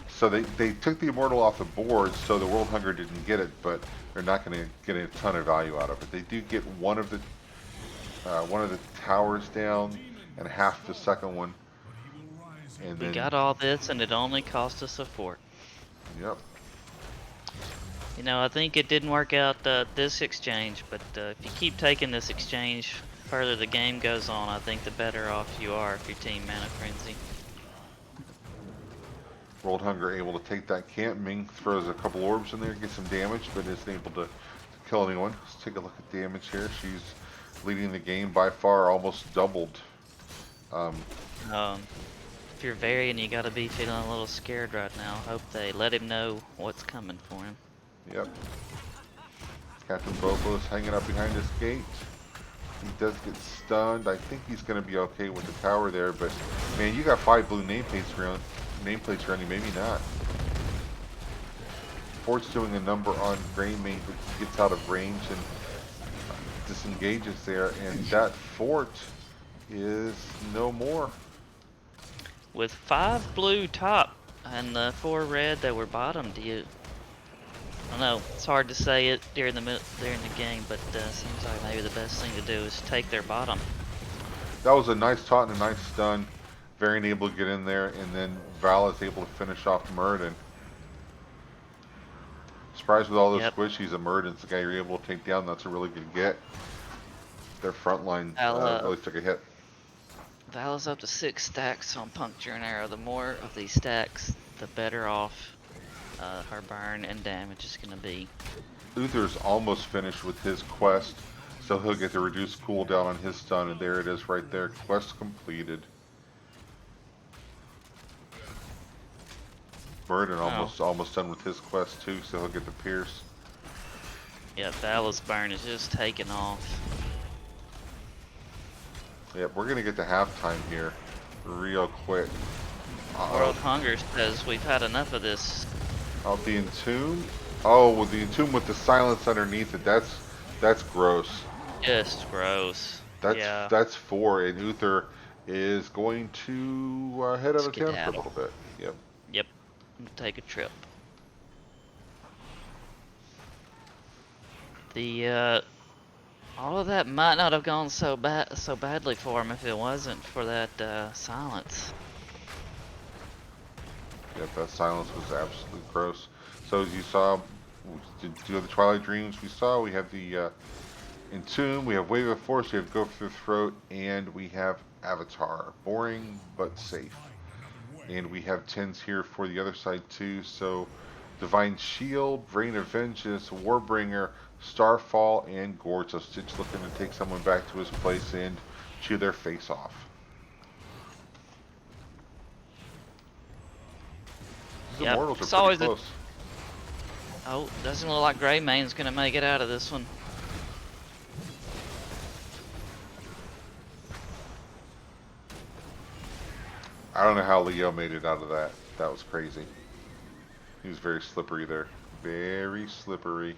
S1: So they took the Immortal off the board, so the World Hunger didn't get it, but they're not going to get a ton of value out of it. They do get one of the towers down and half the second one. And
S2: we
S1: then,
S2: got all this, and it only cost us a fort.
S1: yep.
S2: You know, I think it didn't work out this exchange, but if you keep taking this exchange further the game goes on, I think the better off you are if you're Team Mana Frenzy.
S1: World Hunger able to take that camp. Ming throws a couple orbs in there, get some damage, but isn't able to kill anyone. Let's take a look at damage here. She's leading the game by far, almost doubled.
S2: If you're Varian, you gotta be feeling a little scared right now. Hope they let him know what's coming for him.
S1: Yep. Captain Bobo is hanging up behind this gate. He does get stunned. I think he's going to be okay with the tower there, but man, you got 5 blue nameplates running, maybe not. Fort's doing a number on Greymane, but he gets out of range and disengages there, and that fort is no more.
S2: With 5 blue top and 4 red that were bottom, I don't know, it's hard to say it during the game, but seems like maybe the best thing to do is take their bottom.
S1: That was a nice taunt and a nice stun. Varian able to get in there, and then Val is able to finish off Murden. Surprised with all those squishies of Murden's the guy you're able to take down. That's a really good get. Their front line really took a hit.
S2: Val's up to 6 stacks on Puncture and Arrow. The more of these stacks, the better off her burn and damage is going to be.
S1: Uther's almost finished with his quest, so he'll get the reduced cooldown on his stun, and there it is right there. Quest completed. Burden almost done with his quest too, so he'll get the pierce.
S2: Yeah, Vala's burn is just taking off.
S1: Yep, we're gonna get to halftime here real quick.
S2: World Hunger says we've had enough of this.
S1: Oh, the Entomb? Oh, well, the Entomb with the silence underneath it, that's gross.
S2: Just gross.
S1: That's 4, and Uther is going to head out of town for a little bit. Yep.
S2: Yep. I'm gonna take a trip. All of that might not have gone so badly for him if it wasn't for that silence.
S1: Yep, that silence was absolutely gross. So as you saw, to do the Twilight Dreams, we have the Entomb, we have Wave of Force, we have Go for the Throat, and we have Avatar. Boring but safe. And we have 10s here for the other side too. So Divine Shield, Rain of Vengeance, Warbringer, Starfall, and Gorge. So Stitch looking to take someone back to his place and chew their face off. These
S2: Yep,
S1: Immortals
S2: it's
S1: are pretty
S2: always
S1: close.
S2: Oh, doesn't look like Greymane's gonna make it out of this one.
S1: I don't know how Leo made it out of that. That was crazy. He was very slippery there. Very slippery.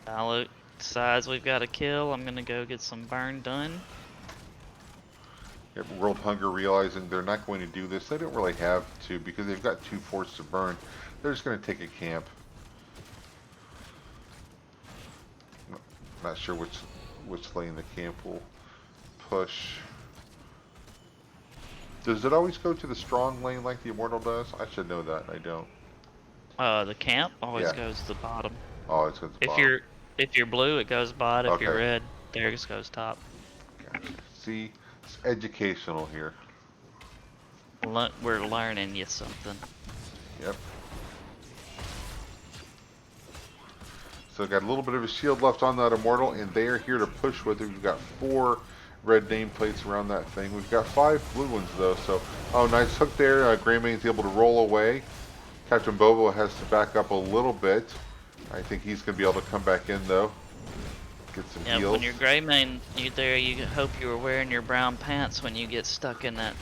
S2: Now look, decides we've got to kill. I'm gonna go get some burn done.
S1: Yep, World Hunger realizing they're not going to do this. They don't really have to because they've got 2 forts to burn. They're just going to take a camp. Not sure which lane the camp will push. Does it always go to the strong lane like the Immortal does? I should know that. I don't.
S2: The camp always
S1: Yeah.
S2: goes to the bottom.
S1: Oh, it's at the
S2: If
S1: bottom.
S2: you're blue, it goes bottom. If you're
S1: Okay.
S2: red, there it goes top.
S1: Gotcha. See, it's educational here.
S2: We're learning you something.
S1: Yep. So got a little bit of a shield left on that Immortal, and they are here to push with it. We've got 4 red nameplates around that thing. We've got 5 blue ones though. So, oh, nice hook there. Greymane's able to roll away. Captain Bobo has to back up a little bit. I think he's going to be able to come back in though. Get some
S2: Yeah,
S1: heals.
S2: when you're Greymane, you hope you were wearing your brown pants when you get stuck in that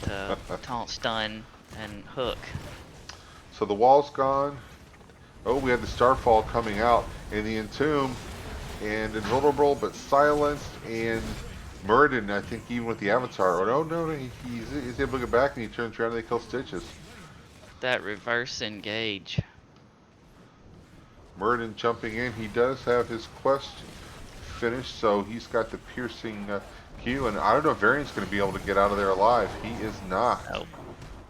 S2: taunt stun and hook.
S1: So the wall's gone. Oh, we had the Starfall coming out in the Entomb, and invulnerable but silenced, and Muradin, I think even with the Avatar. Oh no, he's able to get back and he turns around and they kill Stitches.
S2: That reverse engage.
S1: Muradin jumping in. He does have his quest finished, so he's got the piercing Q, and I don't know if Variant's going to be able to get out of there alive. He is not.
S2: Nope.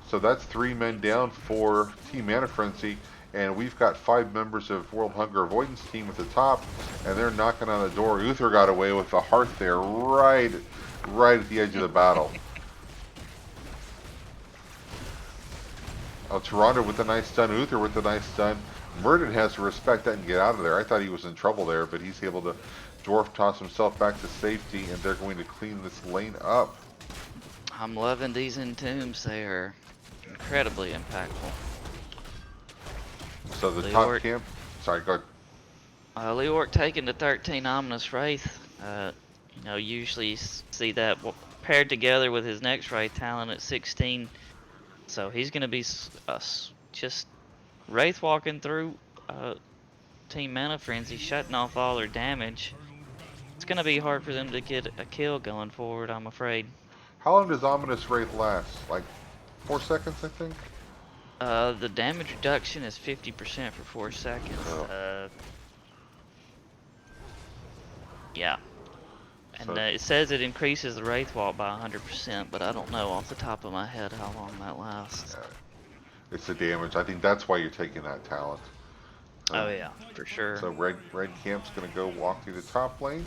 S1: So that's 3 men down for Team Mana Frenzy, and we've got 5 members of World Hunger Avoidance team at the top, and they're knocking on the door. Uther got away with the heart there, right at the edge of the battle. Toronto with a nice stun, Uther with a nice stun. Murden has to respect that and get out of there. I thought he was in trouble there, but he's able to dwarf toss himself back to safety, and they're going to clean this lane up.
S2: I'm loving these Entombs. They are incredibly impactful.
S1: So the top camp, sorry, go ahead.
S2: Leoric taking the 13 Ominous Wraith. You know, usually you see that paired together with his next Wraith talent at 16. So he's going to be just Wraith walking through Team Mana Frenzy, shutting off all their damage. It's going to be hard for them to get a kill going forward, I'm afraid.
S1: How long does Ominous Wraith last? Like 4 seconds, I think?
S2: The damage reduction is 50% for 4 seconds.
S1: Oh.
S2: Yeah. And
S1: So,
S2: it says it increases the Wraith Walk by 100%, but I don't know off the top of my head how long that lasts.
S1: yeah, it's the damage. I think that's why you're taking that talent.
S2: Oh yeah, for sure.
S1: So red camp's going to go walk through the top lane,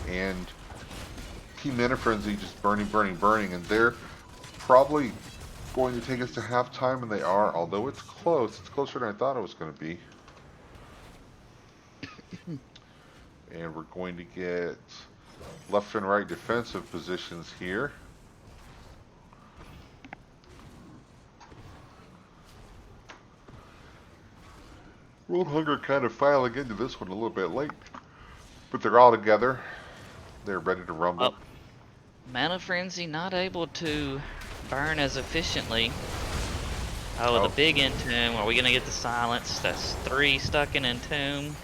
S1: and Team Mana Frenzy just burning, and they're probably going to take us to halftime, and they are, although it's close. It's closer than I thought it was going to be. And we're going to get left and right defensive positions here. World Hunger kind of filing into this one a little bit late, but they're all together. They're ready to rumble.
S2: Mana Frenzy not able to burn as efficiently. Oh, the big Entomb. Are we going to get the silence? That's 3 stuck in Entomb.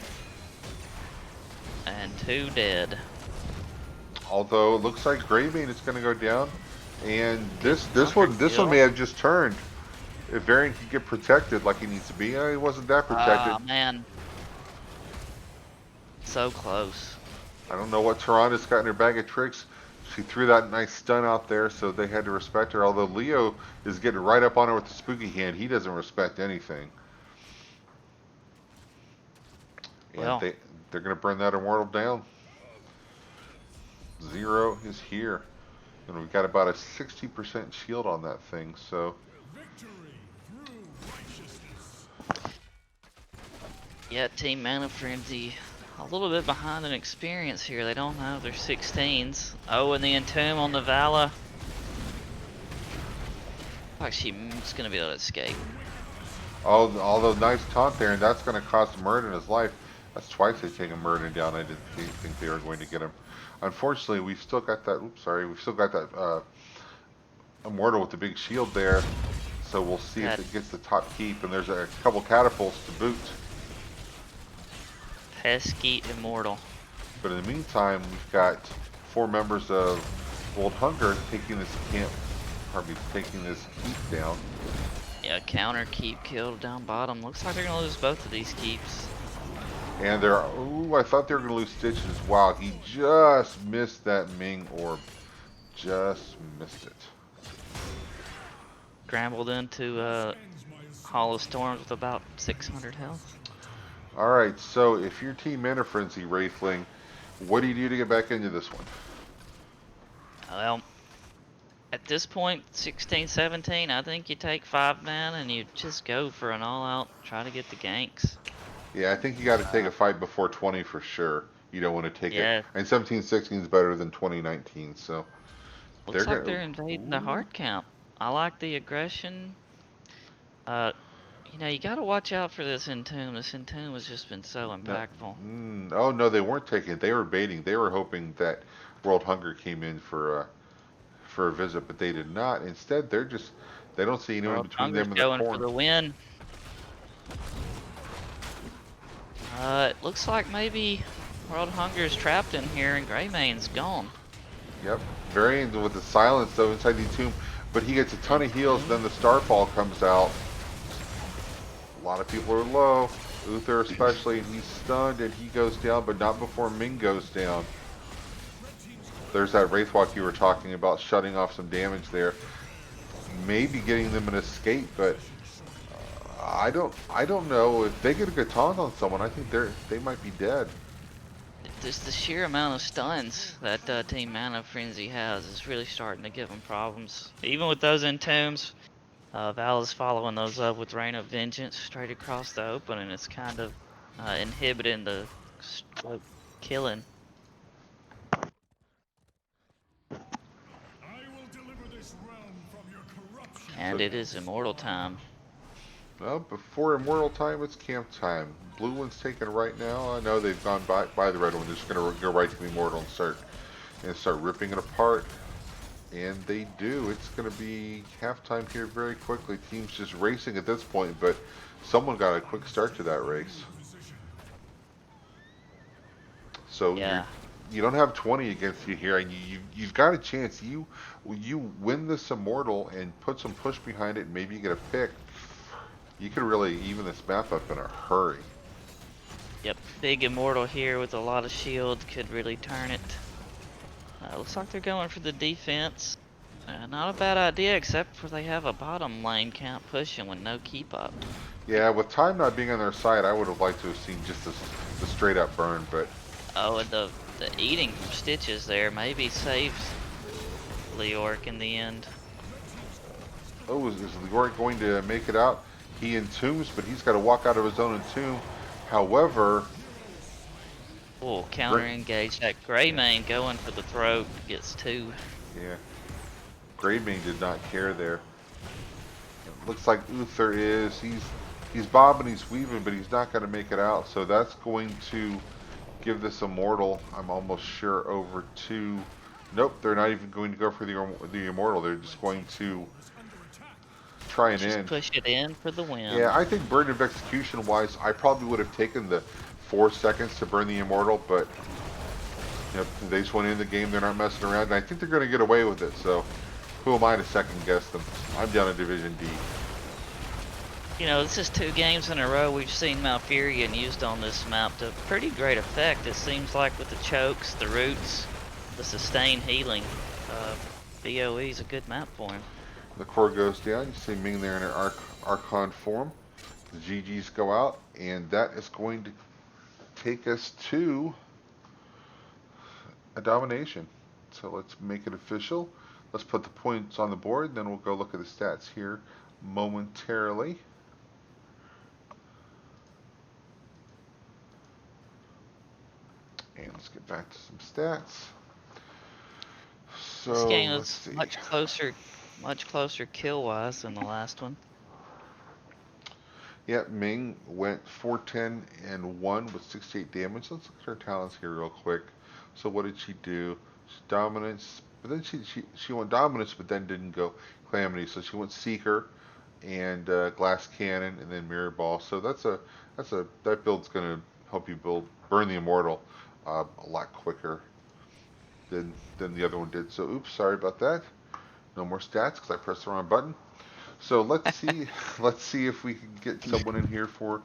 S2: And 2 dead.
S1: Although it looks like Graveyard is going to go down, and this one may have just turned. If Varian can get protected like he needs to be, he wasn't that protected.
S2: Oh man, so close.
S1: I don't know what Toronto's got in her bag of tricks. She threw that nice stun out there, so they had to respect her. Although Leo is getting right up on her with the spooky hand, he doesn't respect anything. And
S2: Well,
S1: they're gonna burn that immortal down. Zero is here, and we've got about a 60% shield on that thing. So
S2: yeah, Team Mana Frenzy a little bit behind in experience here. They don't have their 16s. Oh, and the Entomb on the Vala. Like she's gonna be able to escape.
S1: all those nice taunt there, and that's gonna cost Murden his life. That's twice they've taken Murden down. I didn't think they were going to get him. Unfortunately, we've still got that. Oops, sorry. We've still got that immortal with the big shield there. So we'll see if it gets the top keep. And there's a couple catapults to boot.
S2: Pesky Immortal.
S1: But in the meantime, we've got 4 members of World Hunger taking this camp, probably taking this keep down.
S2: Yeah, counter keep killed down bottom. Looks like they're gonna lose both of these keeps.
S1: And they're, ooh, I thought they were going to lose Stitches. Wow, he just missed that Ming orb. Just missed it.
S2: Scrambled into Hollow Storms with about 600 health.
S1: Alright, so if you're Team Mana Frenzy, Wraithling, what do you do to get back into this one?
S2: Well, at this point, 16, 17, I think you take 5 man and you just go for an all-out, try to get the ganks.
S1: Yeah, I think you got to take a fight before 20 for sure. You don't want to take it.
S2: Yeah.
S1: And 17-16 is better than 20-19, so.
S2: Looks like they're invading the hard count. I like the aggression. You know, you gotta watch out for this Entomb. This Entomb has just been so impactful.
S1: Oh, no, they weren't taking it. They were baiting. They were hoping that World Hunger came in for a visit, but they did not. Instead, they don't see anyone between them and the
S2: going
S1: corn.
S2: for the win. It looks like maybe World Hunger is trapped in here and Greymane's gone.
S1: Yep. Varian with the silence though inside the tomb, but he gets a ton of heals. Then the Starfall comes out. A lot of people are low. Uther especially, and he's stunned and he goes down, but not before Ming goes down. There's that Wraithwalk you were talking about, shutting off some damage there. Maybe getting them an escape, but I don't know if they get a good taunt on someone. I think they might be dead.
S2: Just the sheer amount of stuns that Team Mana Frenzy has is really starting to give them problems. Even with those Entombs, Val is following those up with Rain of Vengeance straight across the open, and it's kind of inhibiting the killing. And it is Immortal time.
S1: Well, before Immortal time, it's camp time. Blue one's taken right now. I know they've gone by the red one. They're just going to go right to the Immortal and start ripping it apart. And they do. It's going to be halftime here very quickly. Team's just racing at this point, but someone got a quick start to that race. So
S2: yeah.
S1: You don't have 20 against you here, and you've got a chance. You win this Immortal and put some push behind it, and maybe you get a pick. You could really even this map up in a hurry.
S2: Yep, big Immortal here with a lot of shield could really turn it. Looks like they're going for the defense. Not a bad idea, except for they have a bottom lane count pushing with no keep up.
S1: Yeah, with time not being on their side, I would have liked to have seen just the straight up burn, but.
S2: Oh, and the eating from Stitches there maybe saves Leoric in the end.
S1: Oh, is Leoric going to make it out? He entombs, but he's got to walk out of his own entomb. However,
S2: oh, counter engage that Greymane going for the throat, gets 2.
S1: Yeah, Greymane did not care there. It looks like Uther he's bobbing, he's weaving, but he's not going to make it out. So that's going to give this Immortal, I'm almost sure, over to. Nope, they're not even going to go for the Immortal. They're just going to try and end.
S2: Push it in for the win.
S1: Yeah, I think burden of execution wise, I probably would have taken the 4 seconds to burn the Immortal, but you know, they just went in the game, they're not messing around, and I think they're going to get away with it, so who am I to second guess them? I'm down in Division D.
S2: This is 2 games in a row we've seen Malfurion used on this map to pretty great effect. It seems like with the chokes, the roots, the sustained healing, uh, BOE is a good map for him.
S1: The core goes down. You see Ming there in her Archon form. The GGs go out, and that is going to take us to a domination. So let's make it official. Let's put the points on the board, then we'll go look at the stats here momentarily. And let's get back to some stats.
S2: This
S1: So
S2: game
S1: let's
S2: is
S1: see.
S2: much closer kill wise than the last one.
S1: Yeah, Ming went 410 and 1 with 68 damage. Let's look at her talents here real quick. So what did she do? She dominance, but then she went dominance, but then didn't go calamity. So she went seeker and glass cannon and then mirror ball. So that build's gonna help you burn the immortal a lot quicker than the other one did. So oops, sorry about that. No more stats because I pressed the wrong button. So let's see if we can get someone in here for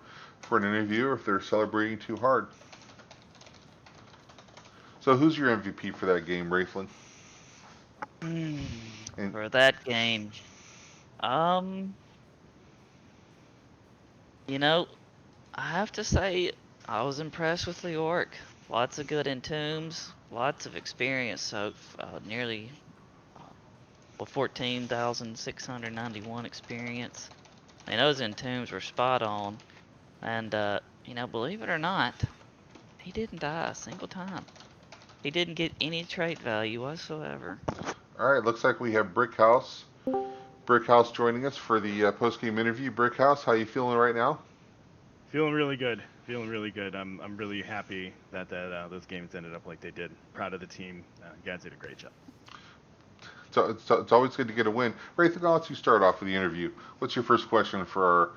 S1: an interview or if they're celebrating too hard. So who's your MVP for that game, Wraithlin? And
S2: For that game, um, you know, I have to say I was impressed with Leoric. Lots of good entombs, lots of experience. So nearly 14,691 experience. And those entombs were spot on. And believe it or not, he didn't die a single time. He didn't get any trait value whatsoever.
S1: all right, looks like we have Brickhouse. Brickhouse joining us for the post game interview. Brickhouse, how you feeling right now?
S3: Feeling really good. Feeling really good. I'm really happy that those games ended up like they did. Proud of the team. You guys did a great job.
S1: So it's always good to get a win. Wraithlin, I'll let you start off with the interview. What's your first question for our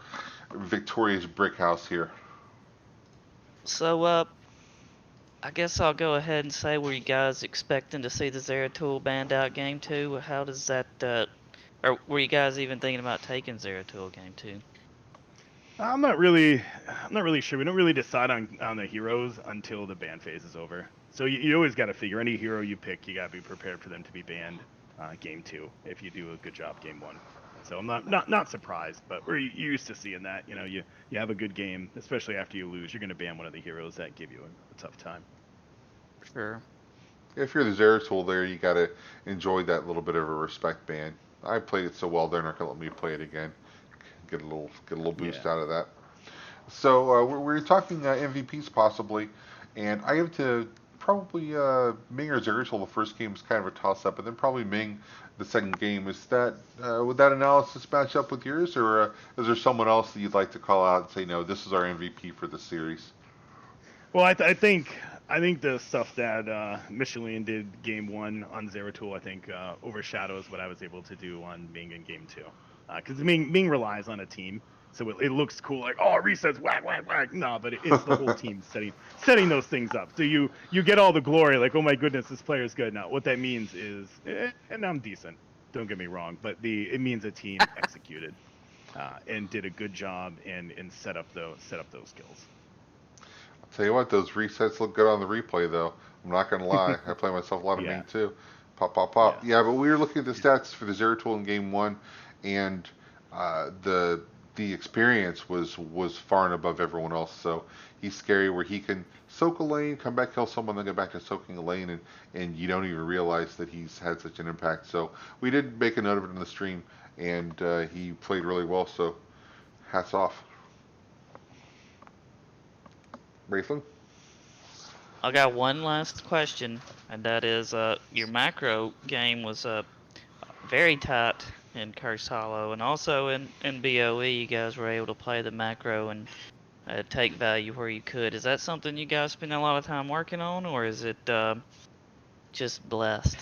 S1: victorious Brickhouse here?
S2: So, I guess I'll go ahead and say, were you guys expecting to see the Zeratul banned out game 2? How does that, or were you guys even thinking about taking Zeratul game 2?
S3: I'm not really sure. We don't really decide on the heroes until the ban phase is over. So you always got to figure any hero you pick, you got to be prepared for them to be banned game 2 if you do a good job game 1. So I'm not surprised, but we're used to seeing that. You have a good game, especially after you lose, you're going to ban one of the heroes that give you a tough time.
S2: Sure.
S1: If you're the Zeratul there, you gotta enjoy that little bit of a respect ban. I played it so well, they're not gonna let me play it again. Get a little boost
S3: Yeah.
S1: out of that. So we're talking MVPs possibly, and I have to probably Ming or Zeratul. The first game is kind of a toss up, and then probably Ming the second game. Is that would that analysis match up with yours, or is there someone else that you'd like to call out and say no, this is our MVP for the series?
S3: Well, I think the stuff that Michelin did game 1 on Zeratul, I think overshadows what I was able to do on Ming in game 2. Because Ming relies on a team, so it looks cool, like oh resets, whack whack whack. No, but it's the whole team setting those things up. So you get all the glory, like oh my goodness, this player is good. Now what that means is, and I'm decent. Don't get me wrong, but it means a team executed and did a good job and set up those skills.
S1: I'll tell you what, those resets look good on the replay though. I'm not gonna lie, I play myself a lot of Ming
S3: Yeah,
S1: too. Pop, pop, pop.
S3: yeah.
S1: Yeah, but we were looking at the stats for the Zeratul in game one, and the experience was far and above everyone else. So he's scary where he can soak a lane, come back, kill someone, then go back to soaking a lane, and you don't even realize that he's had such an impact. So we did make a note of it in the stream, and he played really well. So hats off, Raythlin.
S2: I got one last question, and that is, your macro game was very tight in Curse Hollow, and also in BOE, you guys were able to play the macro and take value where you could. Is that something you guys spend a lot of time working on, or is it just blessed?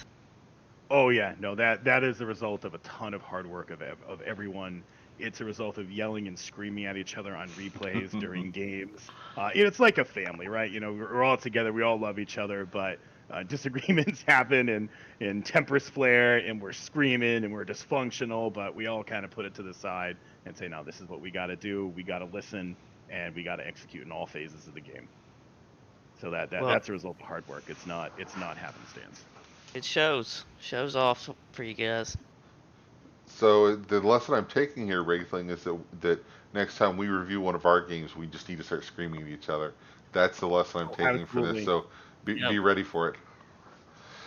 S3: Oh yeah, no, that is the result of a ton of hard work of everyone. It's a result of yelling and screaming at each other on replays during games. It's like a family, right? We're all together, we all love each other, but disagreements happen and tempers flare and we're screaming and we're dysfunctional, but we all kind of put it to the side and say, no, this is what we got to do. We got to listen and we got to execute in all phases of the game. So
S2: Well,
S3: that's a result of hard work. It's not happenstance.
S2: it shows off for you guys.
S1: So the lesson I'm taking here, Wraithling, is that next time we review one of our games, we just need to start screaming at each other. That's the lesson I'm
S3: Oh,
S1: taking for this.
S3: absolutely.
S1: So be
S2: Yep.
S1: ready for it.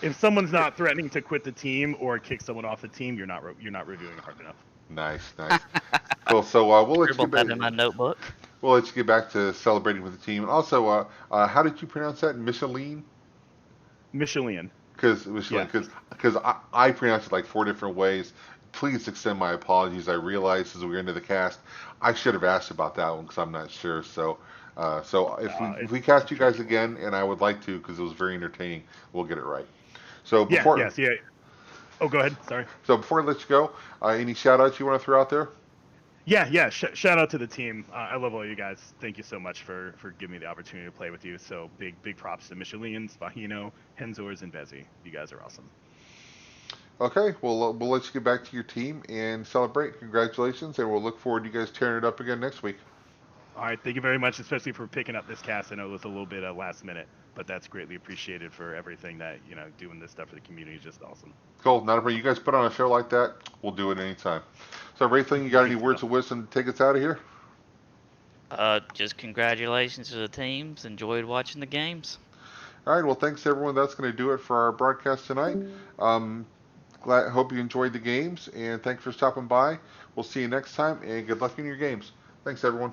S3: If someone's not threatening to quit the team or kick someone off the team, you're not reviewing hard enough.
S1: Nice, nice. Cool. So
S2: Scribbled that in my notebook.
S1: we'll let you get back to celebrating with the team. And also, how did you pronounce that? Michelin?
S3: Michelin.
S1: Because
S3: Yes.
S1: I pronounce it like four different ways. Please extend my apologies. I realized as we were into the cast, I should have asked about that one because I'm not sure. So if we cast you
S3: Sure.
S1: guys again, and I would like to because it was very entertaining, we'll get it right. So
S3: Yeah.
S1: before
S3: Yes. Yeah. Oh, go ahead. Sorry.
S1: so before I let you go, any shout outs you want to throw out there?
S3: Yeah, yeah. Shout out to the team. I love all you guys. Thank you so much for giving me the opportunity to play with you. So big props to Michelin, Spahino, Henzors, and Vezi. You guys are awesome.
S1: Okay, well we'll let you get back to your team and celebrate. Congratulations, and we'll look forward to you guys tearing it up again next week.
S3: All right, thank you very much, especially for picking up this cast. I know it was a little bit last minute, but that's greatly appreciated for everything that doing this stuff for the community is just awesome.
S1: Cool. Not a problem. You guys put on a show like that, we'll do it anytime. So, Wraithling, you got any
S3: Great
S1: words
S3: stuff.
S1: of wisdom to take us out of here?
S2: Just congratulations to the teams. Enjoyed watching the games.
S1: All right. Well, thanks everyone. That's going to do it for our broadcast tonight. Um, hope you enjoyed the games, and thanks for stopping by. We'll see you next time, and good luck in your games. Thanks, everyone.